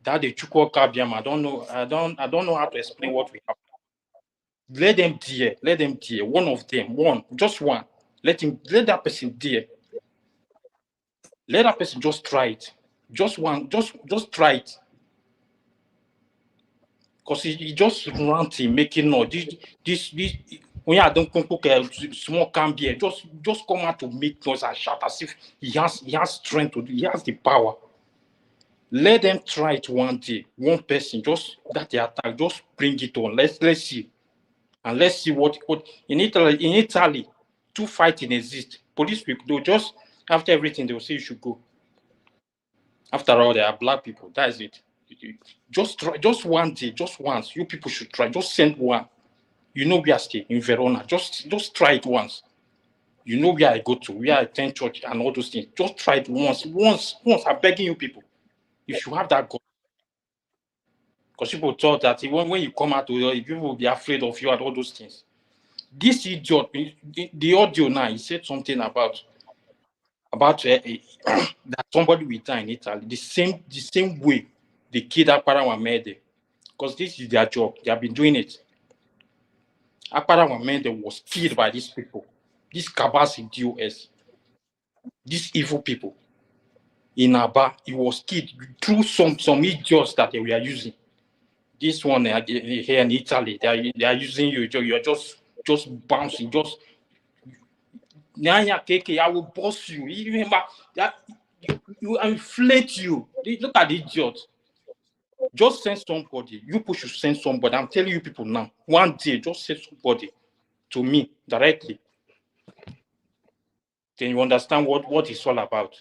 Speaker 5: That the Chukwuma, I don't know how to explain what we have. Let them dare. One of them, just one. Let that person dare. Let that person just try it. Just one, just try it. Because he just ranting, making noise. This when I don't come small can be just come out to make noise and shout as if he has strength he has the power. Let them try it one day. One person, just that they attack, just bring it on. Let's see. And let's see what in Italy, 2 fighting exist. Police will just after everything they'll say you should go. After all, they are black people. That is it. Just try, just one day, just once. You people should try. Just send one. You know we are staying in Verona. Just try it once. You know where I go to, where I attend church and all those things. Just try it once. I'm begging you people. If you have that God. Because people thought that even when you come out, people will be afraid of you and all those things. This idiot, the audio now, he said something about that somebody will die in Italy. The same way they killed Akpara Wamede. Because this is their job. They have been doing it. Akpara Wamede was killed by these people. These Cabals in DOS. These evil people. In Aba, he was killed through some idiots that they were using. This one here in Italy, they are using you. You're just bouncing, just Nyanya KK, I will boss you. You remember that you inflate you. Look at the idiot. Just send somebody. You people should send somebody. I'm telling you people now. One day, just send somebody to me directly. Then you understand what it's all about.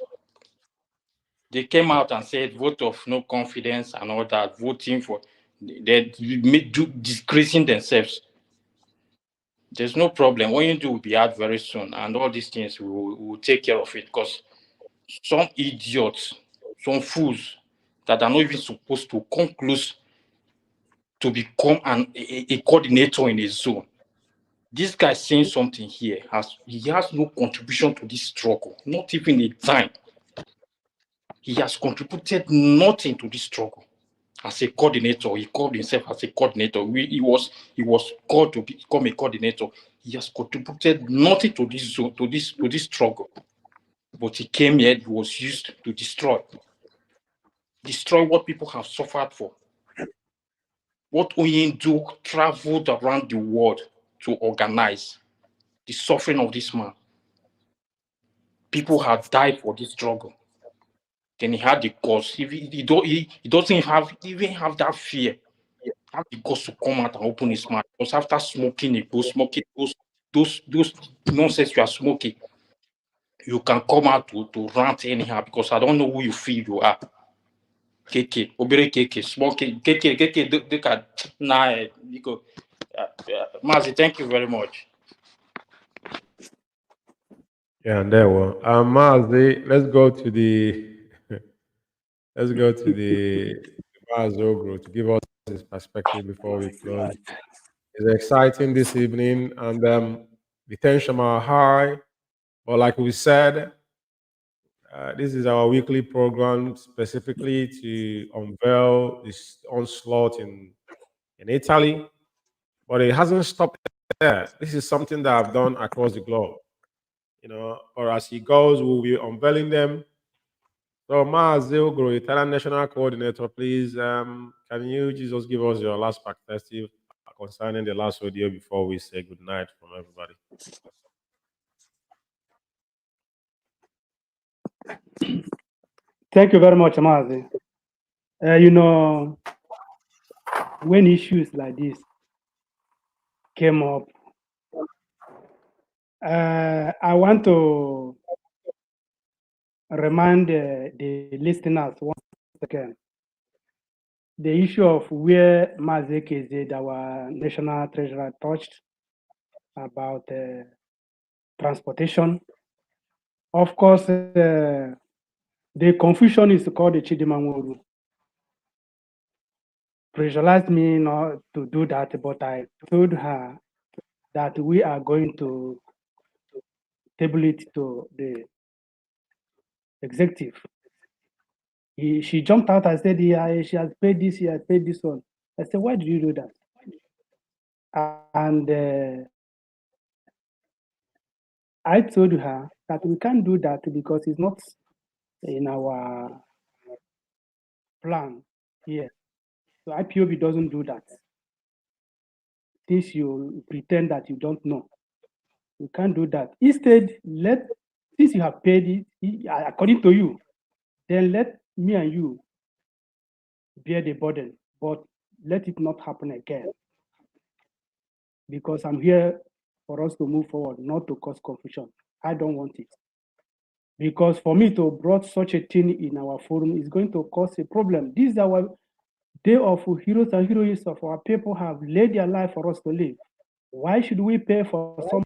Speaker 5: They came out and said vote of no confidence and all that, voting for they disgracing themselves. There's no problem. What you do will be out very soon, and all these things we will take care of it, because some idiots, some fools that are not even supposed to come close to become a coordinator in a zone. This guy saying something here he has no contribution to this struggle, not even a dime. He has contributed nothing to this struggle. As a coordinator, he called himself as a coordinator. He was called to become a coordinator. He has contributed nothing to this zone, to this struggle. But he came here. He was used to destroy what people have suffered for. What Oyindu traveled around the world to organize the suffering of this man. People have died for this struggle. Then he had the guts. He doesn't even have that fear. Have the guts to come out and open his mouth. Because after smoking those nonsense you are smoking, you can come out to rant anyhow, because I don't know who you feel you are. KK, obere KK, small KK, look at nah, Nico. Mazi, thank you very much.
Speaker 3: Yeah, and there were. Mazi, let's go to the let's go to the Mazi Uguru to give us his perspective before we close. It's exciting this evening, and the tension are high. But like we said, this is our weekly program specifically to unveil this onslaught in Italy. But it hasn't stopped there. This is something that I've done across the globe. Or as he goes, we'll be unveiling them. So, Mazi Uguru, Italian National Coordinator, please, can you just give us your last perspective concerning the last audio before we say good night from everybody?
Speaker 4: Thank you very much, Mazi. When issues like this came up, I want to remind the listeners once again the issue of where Mazi Ekezie, our national treasurer, touched about transportation. Of course, the confusion is called the Chidimanworu. Pressurized me not to do that, but I told her that we are going to table it to the executive. She jumped out and said, yeah, she has paid this, she has paid this one. I said, why did you do that? And I told her that we can't do that because it's not in our plan here. So IPOB doesn't do that. Since you pretend that you don't know, you can't do that. Instead, since you have paid it, according to you, then let me and you bear the burden, but let it not happen again. Because I'm here for us to move forward, not to cause confusion. I don't want it. Because for me to brought such a thing in our forum is going to cause a problem. This is our day of heroes and heroines of our people have laid their life for us to live. Why should we pay for somebody?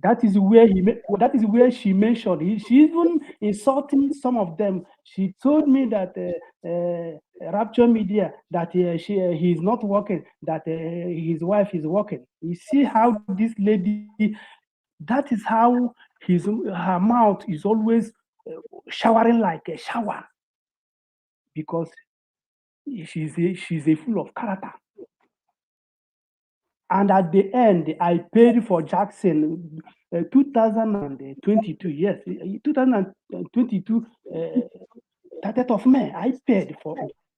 Speaker 4: That is where she mentioned. She even insulting some of them. She told me that Rapture Media, that he's not working, that his wife is working. You see how this lady, that is how her mouth is always showering like a shower, because she's a full of character. And at the end, I paid for Jackson 2022. Yes, 2022, 30th of May. I paid for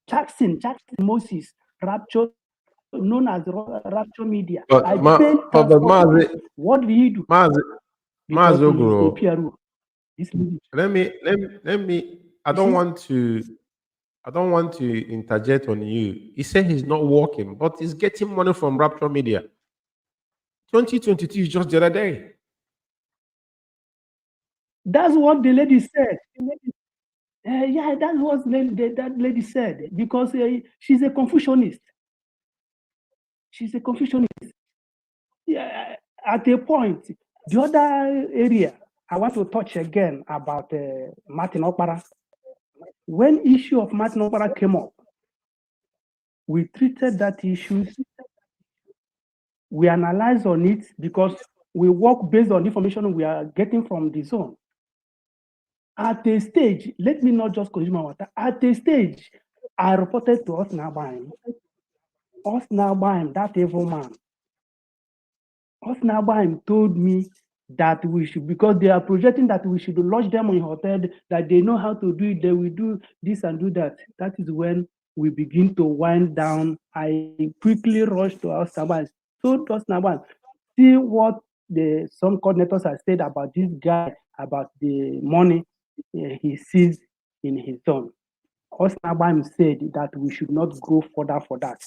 Speaker 4: Jackson Moses, Rapture, known as Rapture Media.
Speaker 3: But,
Speaker 4: I paid
Speaker 3: but Mazi,
Speaker 4: what did he do?
Speaker 3: Mazi
Speaker 4: Uguru.
Speaker 3: Let me. I don't want to interject on you. He said he's not working, but he's getting money from Rapture Media. 2022 is just the other day.
Speaker 4: That's what the lady said. Yeah, that's what that lady said, because she's a Confucianist. She's a Confucianist. Yeah, at a point, the other area I want to touch again about Martin Okpara. When issue of Martin Okpara came up, we treated that issue. We analyzed on it because we work based on information we are getting from the zone. At a stage, let me not just consume my water. At a stage, I reported to Osnabaim, that evil man. Osnabaim told me that we should, because they are projecting that we should lodge them in hotel, that they know how to do it, they will do this and do that. That is when we begin to wind down. I quickly rushed to Osnabaim, told Osnabaim, see what some coordinators have said about this guy, about the money he sees in his zone. Osnabaim said that we should not go further for that.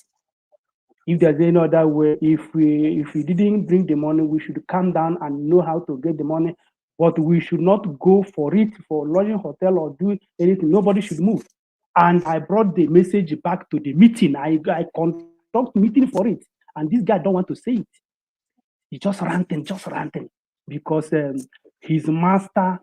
Speaker 4: If there's any other way, if we didn't bring the money, we should calm down and know how to get the money, but we should not go for it for lodging hotel or do anything. Nobody should move. And I brought the message back to the meeting. I conduct meeting for it. And this guy don't want to say it. He just ranting, because his master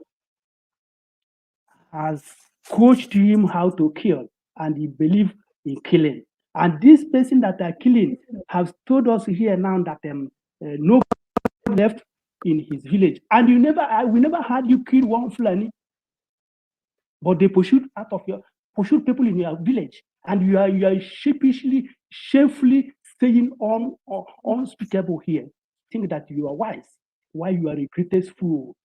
Speaker 4: has coached him how to kill, and he believes in killing. And this person that are killing has told us here now that no left in his village. And we never had you kill one Fulani, but they pursued people in your village, and you are sheepishly, shamefully saying unspeakable here. Think that you are wise, while you are a greatest fool.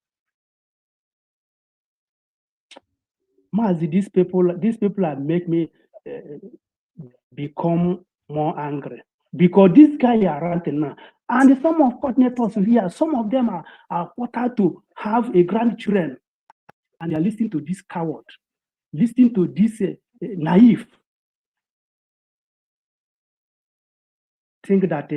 Speaker 4: Mazi, these people are make me become more angry, because this guy are ranting now, and some of coordinators here, some of them are quarter to have a grandchildren, and they are listening to this coward, listening to this naive. Think that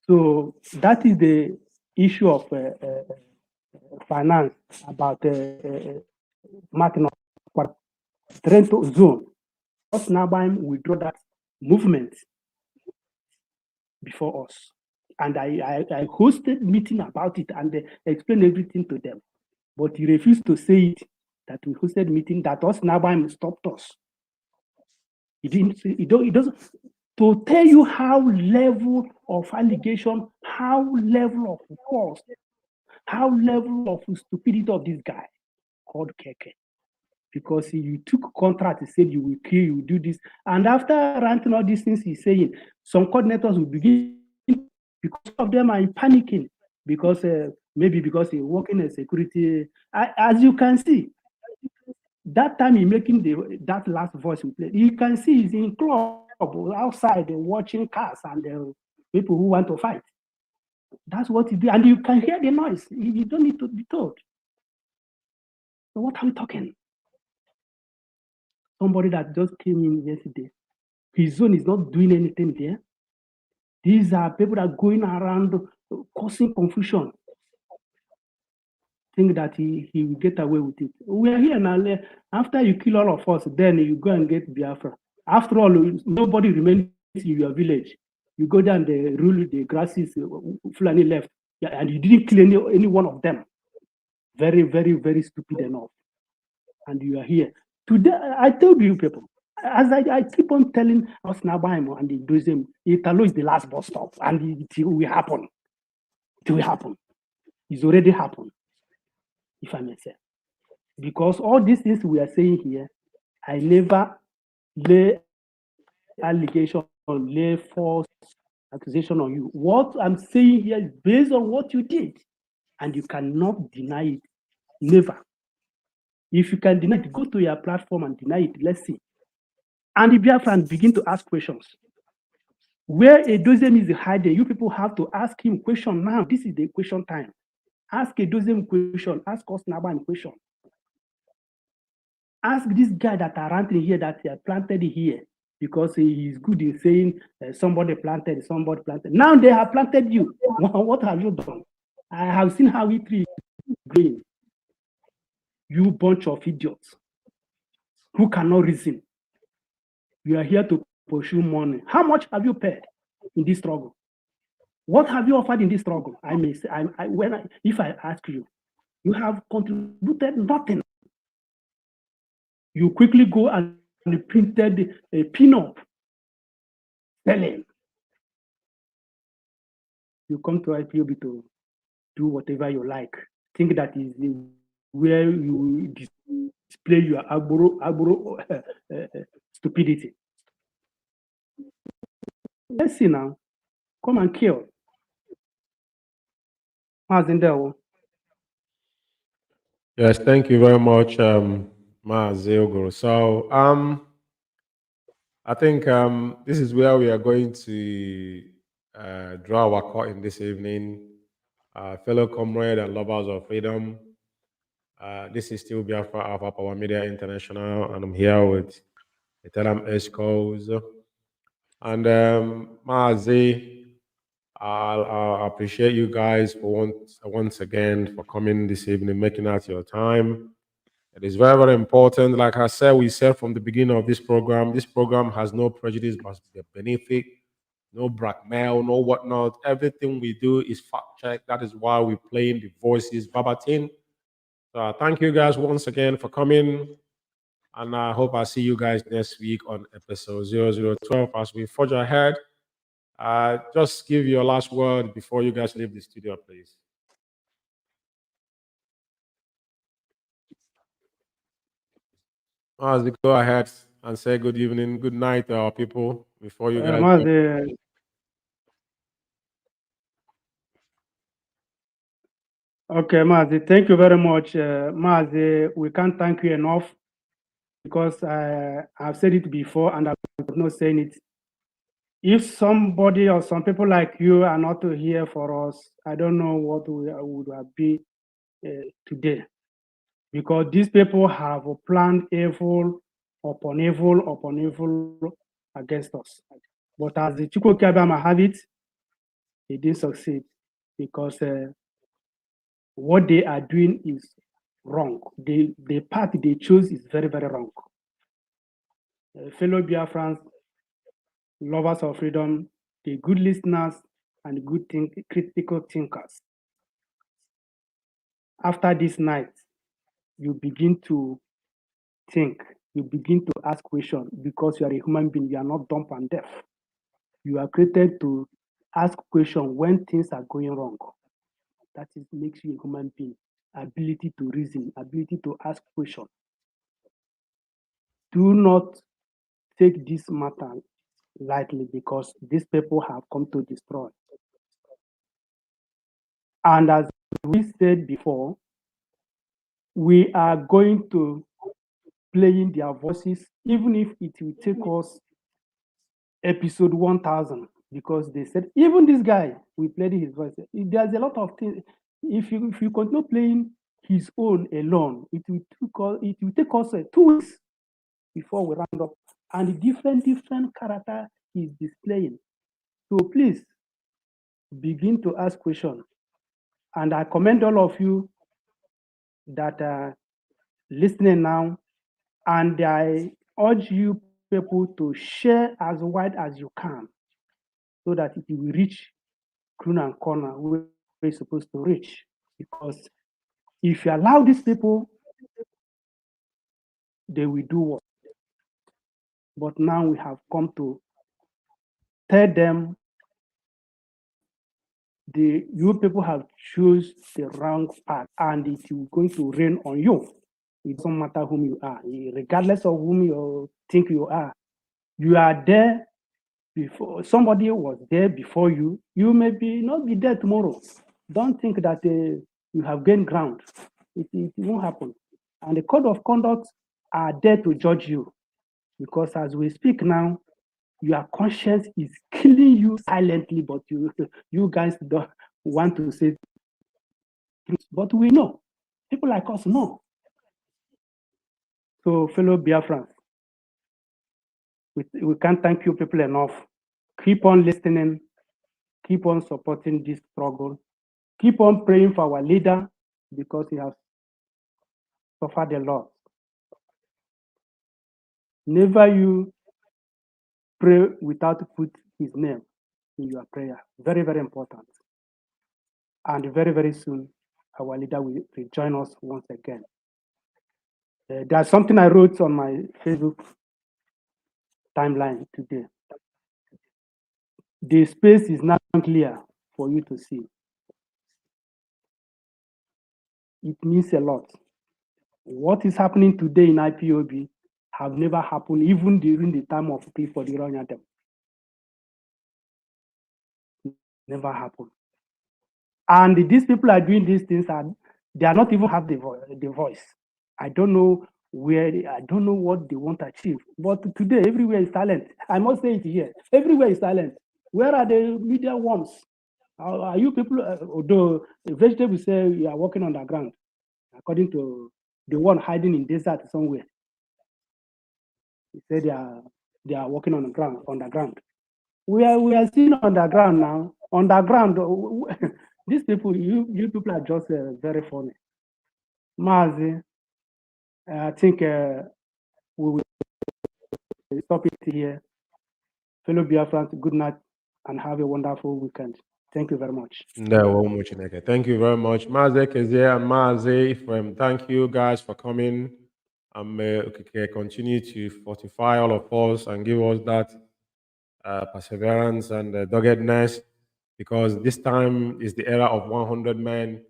Speaker 4: so that is the issue of finance about marking of Trento zone. Us now withdraw that movement before us. And I hosted meeting about it and explained everything to them. But he refused to say it, that we hosted meeting, that us Nabaim stopped us. He didn't say, he doesn't, to tell you how level of allegation, how level of force, how level of stupidity of this guy called Keke. Because you took contract, he said you will kill, you will do this. And after ranting all these things he's saying, some coordinators will begin, because of them are panicking, because maybe because he's working in security. As you can see, that time he's making that last voice we played, you can see he's in club outside watching cars and people who want to fight. That's what he did. And you can hear the noise. You don't need to be told. So what are we talking? Somebody that just came in yesterday, his zone is not doing anything there. These are people that are going around causing confusion. Think that he will get away with it. We are here now. After you kill all of us, then you go and get Biafra. After all, nobody remains in your village. You go down the rule, the grasses, Fulani left, and you didn't kill any one of them. Very, very, very stupid enough. And you are here. Today, I told you people, as I keep on telling us Nabaimo and the Dozem, Italo is the last bus stop, and it will happen. It will happen. It's already happened, if I may say. Because all these things we are saying here, I never lay allegation or lay false accusation on you. What I'm saying here is based on what you did, and you cannot deny it. Never. If you can deny it, go to your platform and deny it. Let's see. And the Biafran begin to ask questions. Where a dozen is hiding, you people have to ask him question now. This is the question time. Ask a dozen question. Ask us Naban question. Ask this guy that are ranting here, that they are planted here, because he is good in saying somebody planted. Now they have planted you. What have you done? I have seen how it is green. You bunch of idiots who cannot reason. You are here to pursue money. How much have you paid in this struggle? What have you offered in this struggle? I may say, if I ask you, you have contributed nothing. You quickly go and printed a pin-up selling. You come to IPOB to do whatever you like. Think that is where you display your agro stupidity. Let's see now. Come and kill.
Speaker 3: Yes, thank you very much, Mazi Uguru. So, I think this is where we are going to draw our curtain this evening. Fellow comrade and lovers of freedom, this is still Biafra Alpha Power Media International, and I'm here with the EXCOs. And Mazi, I appreciate you guys for once again for coming this evening, making out your time. It is very, very important. Like I said, we said from the beginning of this program has no prejudice but benefit, no blackmail, no whatnot. Everything we do is fact check. That is why we're playing the voices verbatim. So thank you guys once again for coming. And I hope I see you guys next week on episode 0012 as we forge ahead. Just give your last word before you guys leave the studio, please. Mazi, go ahead and say good evening, good night to our people before you guys go.
Speaker 4: Mazi, okay, Mazi, thank you very much. Mazi, we can't thank you enough because I've said it before and I'm not saying it. If somebody or some people like you are not here for us, I don't know what we would have been today. Because these people have planned evil upon evil against us. But as the Chukwuma have it, they didn't succeed because what they are doing is wrong. The path they chose is very, very wrong. Fellow Biafrans, lovers of freedom, the good listeners and good critical thinkers. After this night, you begin to think, you begin to ask questions because you are a human being, you are not dumb and deaf. You are created to ask questions when things are going wrong. That is, makes you a human being. Ability to reason, ability to ask questions. Do not take this matter lightly because these people have come to destroy. And as we said before, we are going to play in their voices, even if it will take us episode 1000, because they said, even this guy, we played his voice. There's a lot of things. If you continue playing his own alone, it will take us 2 weeks before we round up. And different character he's displaying. So please begin to ask questions. And I commend all of you that are listening now. And I urge you people to share as wide as you can so that it will reach Kanu and corner where it's supposed to reach. Because if you allow these people, they will do what? But now we have come to tell them you people have chosen the wrong path and it is going to rain on you. It doesn't matter whom you are, regardless of whom you think you are. You are there before somebody was there before you. You may not be there tomorrow. Don't think that you have gained ground. It won't happen. And the code of conduct are there to judge you, because as we speak now, your conscience is killing you silently, but you guys don't want to say truth. But we know. People like us know. So, fellow Biafrans, we can't thank you people enough. Keep on listening. Keep on supporting this struggle. Keep on praying for our leader because he has suffered a lot. Never you pray without put his name in your prayer. Very, very important. And very, very soon, our leader will rejoin us once again. There's something I wrote on my Facebook timeline today. The space is now clear for you to see. It means a lot. What is happening today in IPOB have never happened even during the time of Clifford Ironyatem. Never happened. And these people are doing these things and they are not even have the voice. I don't know what they want to achieve. But today, everywhere is silent. I must say it here. Everywhere is silent. Where are the media worms? Are you people, although vegetables say you are working on the ground, according to the one hiding in desert somewhere. He said they are working on the ground. We are sitting on the ground now. Underground, these people, you people are just very funny. Mazi, I think we will stop it here. Fellow Biafrans, good night and have a wonderful weekend. Thank you very much.
Speaker 3: Thank you very much. Mazi Ekezie and Mazi Ephraim, thank you guys for coming. Continue to fortify all of us and give us that perseverance and doggedness, because this time is the era of 100 men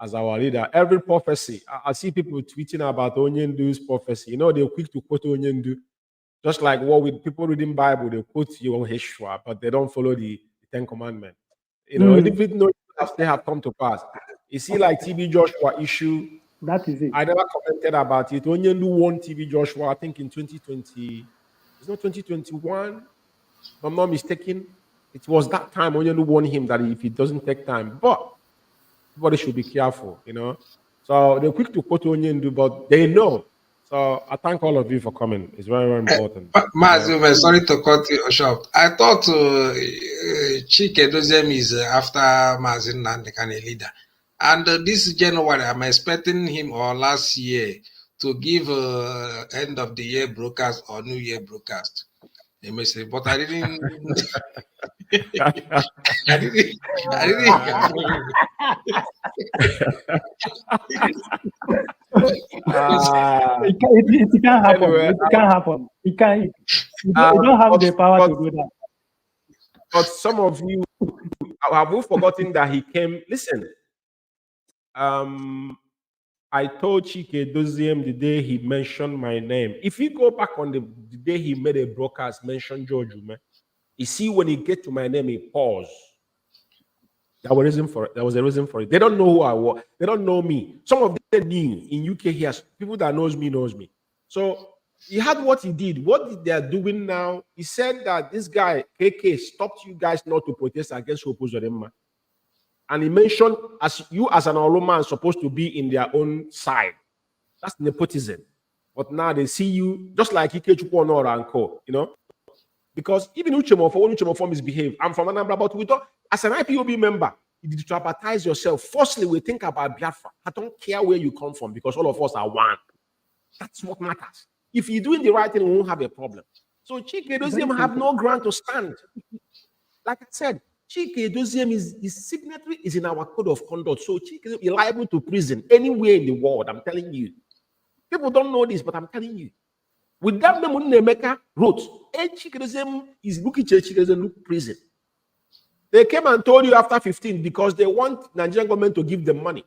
Speaker 3: as our leader. Every prophecy, I see people tweeting about Onyendu's prophecy. You know, they're quick to quote Onyendu, just like what with people reading Bible, they quote Yeshua, but they don't follow the Ten Commandments. You know, if it no they have come to pass. You see, like TB Joshua issue.
Speaker 4: That is it.
Speaker 3: I never commented about it. Onyendu won TB Joshua, I think in 2020. It's not 2021. If I'm not mistaken, it was that time Onyendu warned him that if it doesn't take time, but everybody should be careful, you know. So they're quick to quote Onyendu, but they know. So I thank all of you for coming. It's very, very important.
Speaker 6: Mazi Umeh, sorry to cut you short. I thought Chike Dozem is after Mazi Nnamdi kind of leader. And this January, I'm expecting him or last year to give end of the year broadcast or New Year broadcast. But I didn't. I didn't.
Speaker 4: It can't happen. Anyway, it can't happen. It can't. You don't have the power to do that.
Speaker 3: But some of you have we forgotten that he came. Listen, I told Chike Doziem the day he mentioned my name. If you go back on the day he made a broadcast, mention George Ume, you see when he get to my name, he paused. There was a reason for it. They don't know who I was. They don't know me. Some of them knew in UK here. People that knows me. So he had what he did. What they are doing now, he said that this guy, KK, stopped you guys not to protest against Opozorema. And he mentioned as an Oroman supposed to be in their own side. That's nepotism. But now they see you just like Ike Chukwuma and co, you know. Because even when Uchemofo misbehave, I'm from Anambra, but we don't, as an IPOB member, you need to traumatize yourself. Firstly, we think about Biafra. I don't care where you come from because all of us are one. That's what matters. If you're doing the right thing, we won't have a problem. So Chike Doziem have no ground to stand. Like I said, Chike Doziem his signatory is in our code of conduct. So Chike is liable to prison anywhere in the world. I'm telling you. People don't know this, but I'm telling you. With that name, Nemeka wrote, Chike Doziem is looking at Chike Doziem look prison. They came and told you after 15 because they want Nigerian government to give them money.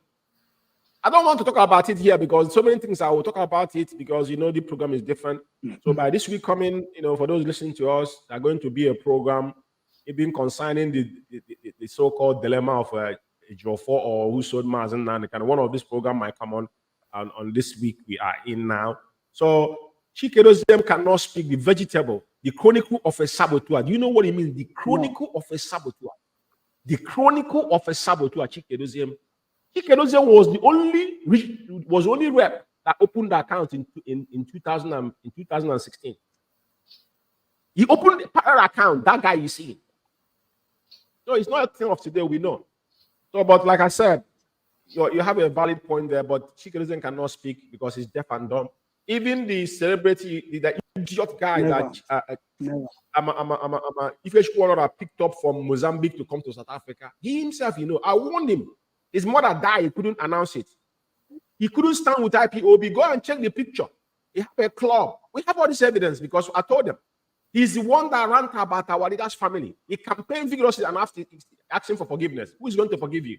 Speaker 3: I don't want to talk about it here because so many things I will talk about it because, you know, the program is different. So by this week coming, you know, for those listening to us, there's going to be a program even concerning the so-called dilemma of Jofo or who sold Mazi Nnamdi. And one of this program might come on this week we are in now. So Chike Doziem cannot speak the vegetable, the chronicle of a saboteur. Do you know what it means? The chronicle of a saboteur. The chronicle of a saboteur, Chike Doziem. Chike Doziem was the only rep that opened the account in 2016. He opened a parallel account, that guy you see. So it's not a thing of today, we know. So, but like I said, you have a valid point there, but Chike Doziem cannot speak because he's deaf and dumb. Even the celebrity, the idiot guy if Chukwuma picked up from Mozambique to come to South Africa, he himself, you know, I warned him. His mother died, he couldn't announce it. He couldn't stand with IPOB. Go and check the picture. He have a club. We have all this evidence because I told them. He's the one that ranted about our leader's family. He campaigned vigorously and asking for forgiveness. Who is going to forgive you?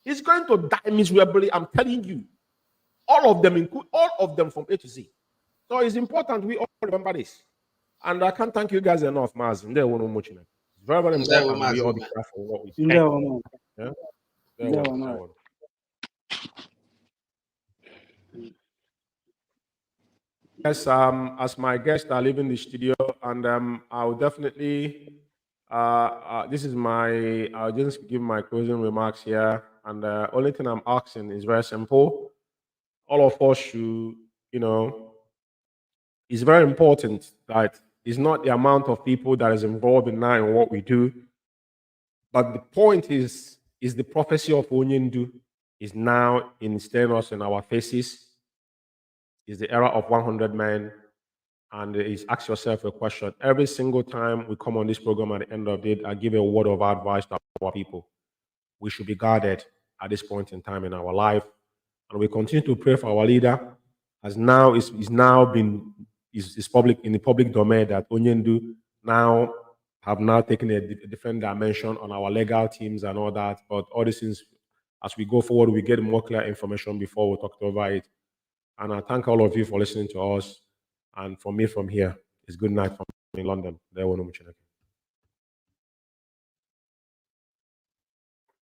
Speaker 3: He's going to die miserably, I'm telling you. All of them, include all of them from A to Z. So it's important we all remember this. And I can't thank you guys enough, Mazi. It's very, very important we all be careful what we say. Yes, as my guests are leaving the studio, and I'll definitely, I'll just give my closing remarks here. And the only thing I'm asking is very simple. All of us should, you know, it's very important that it's not the amount of people that is involved in now in what we do, But the point is the prophecy of Onyendu is now in staring us in our faces. Is the era of 100 men. And is ask yourself a question. Every single time we come on this program at the end of it, I give a word of advice to our people. We should be guarded at this point in time in our life. And we continue to pray for our leader, as now is public in the public domain that Onyendu have now taken a different dimension on our legal teams and all that. But all these things, as we go forward, we get more clear information before we talk over it. And I thank all of you for listening to us. And for me from here, it's good night from in London.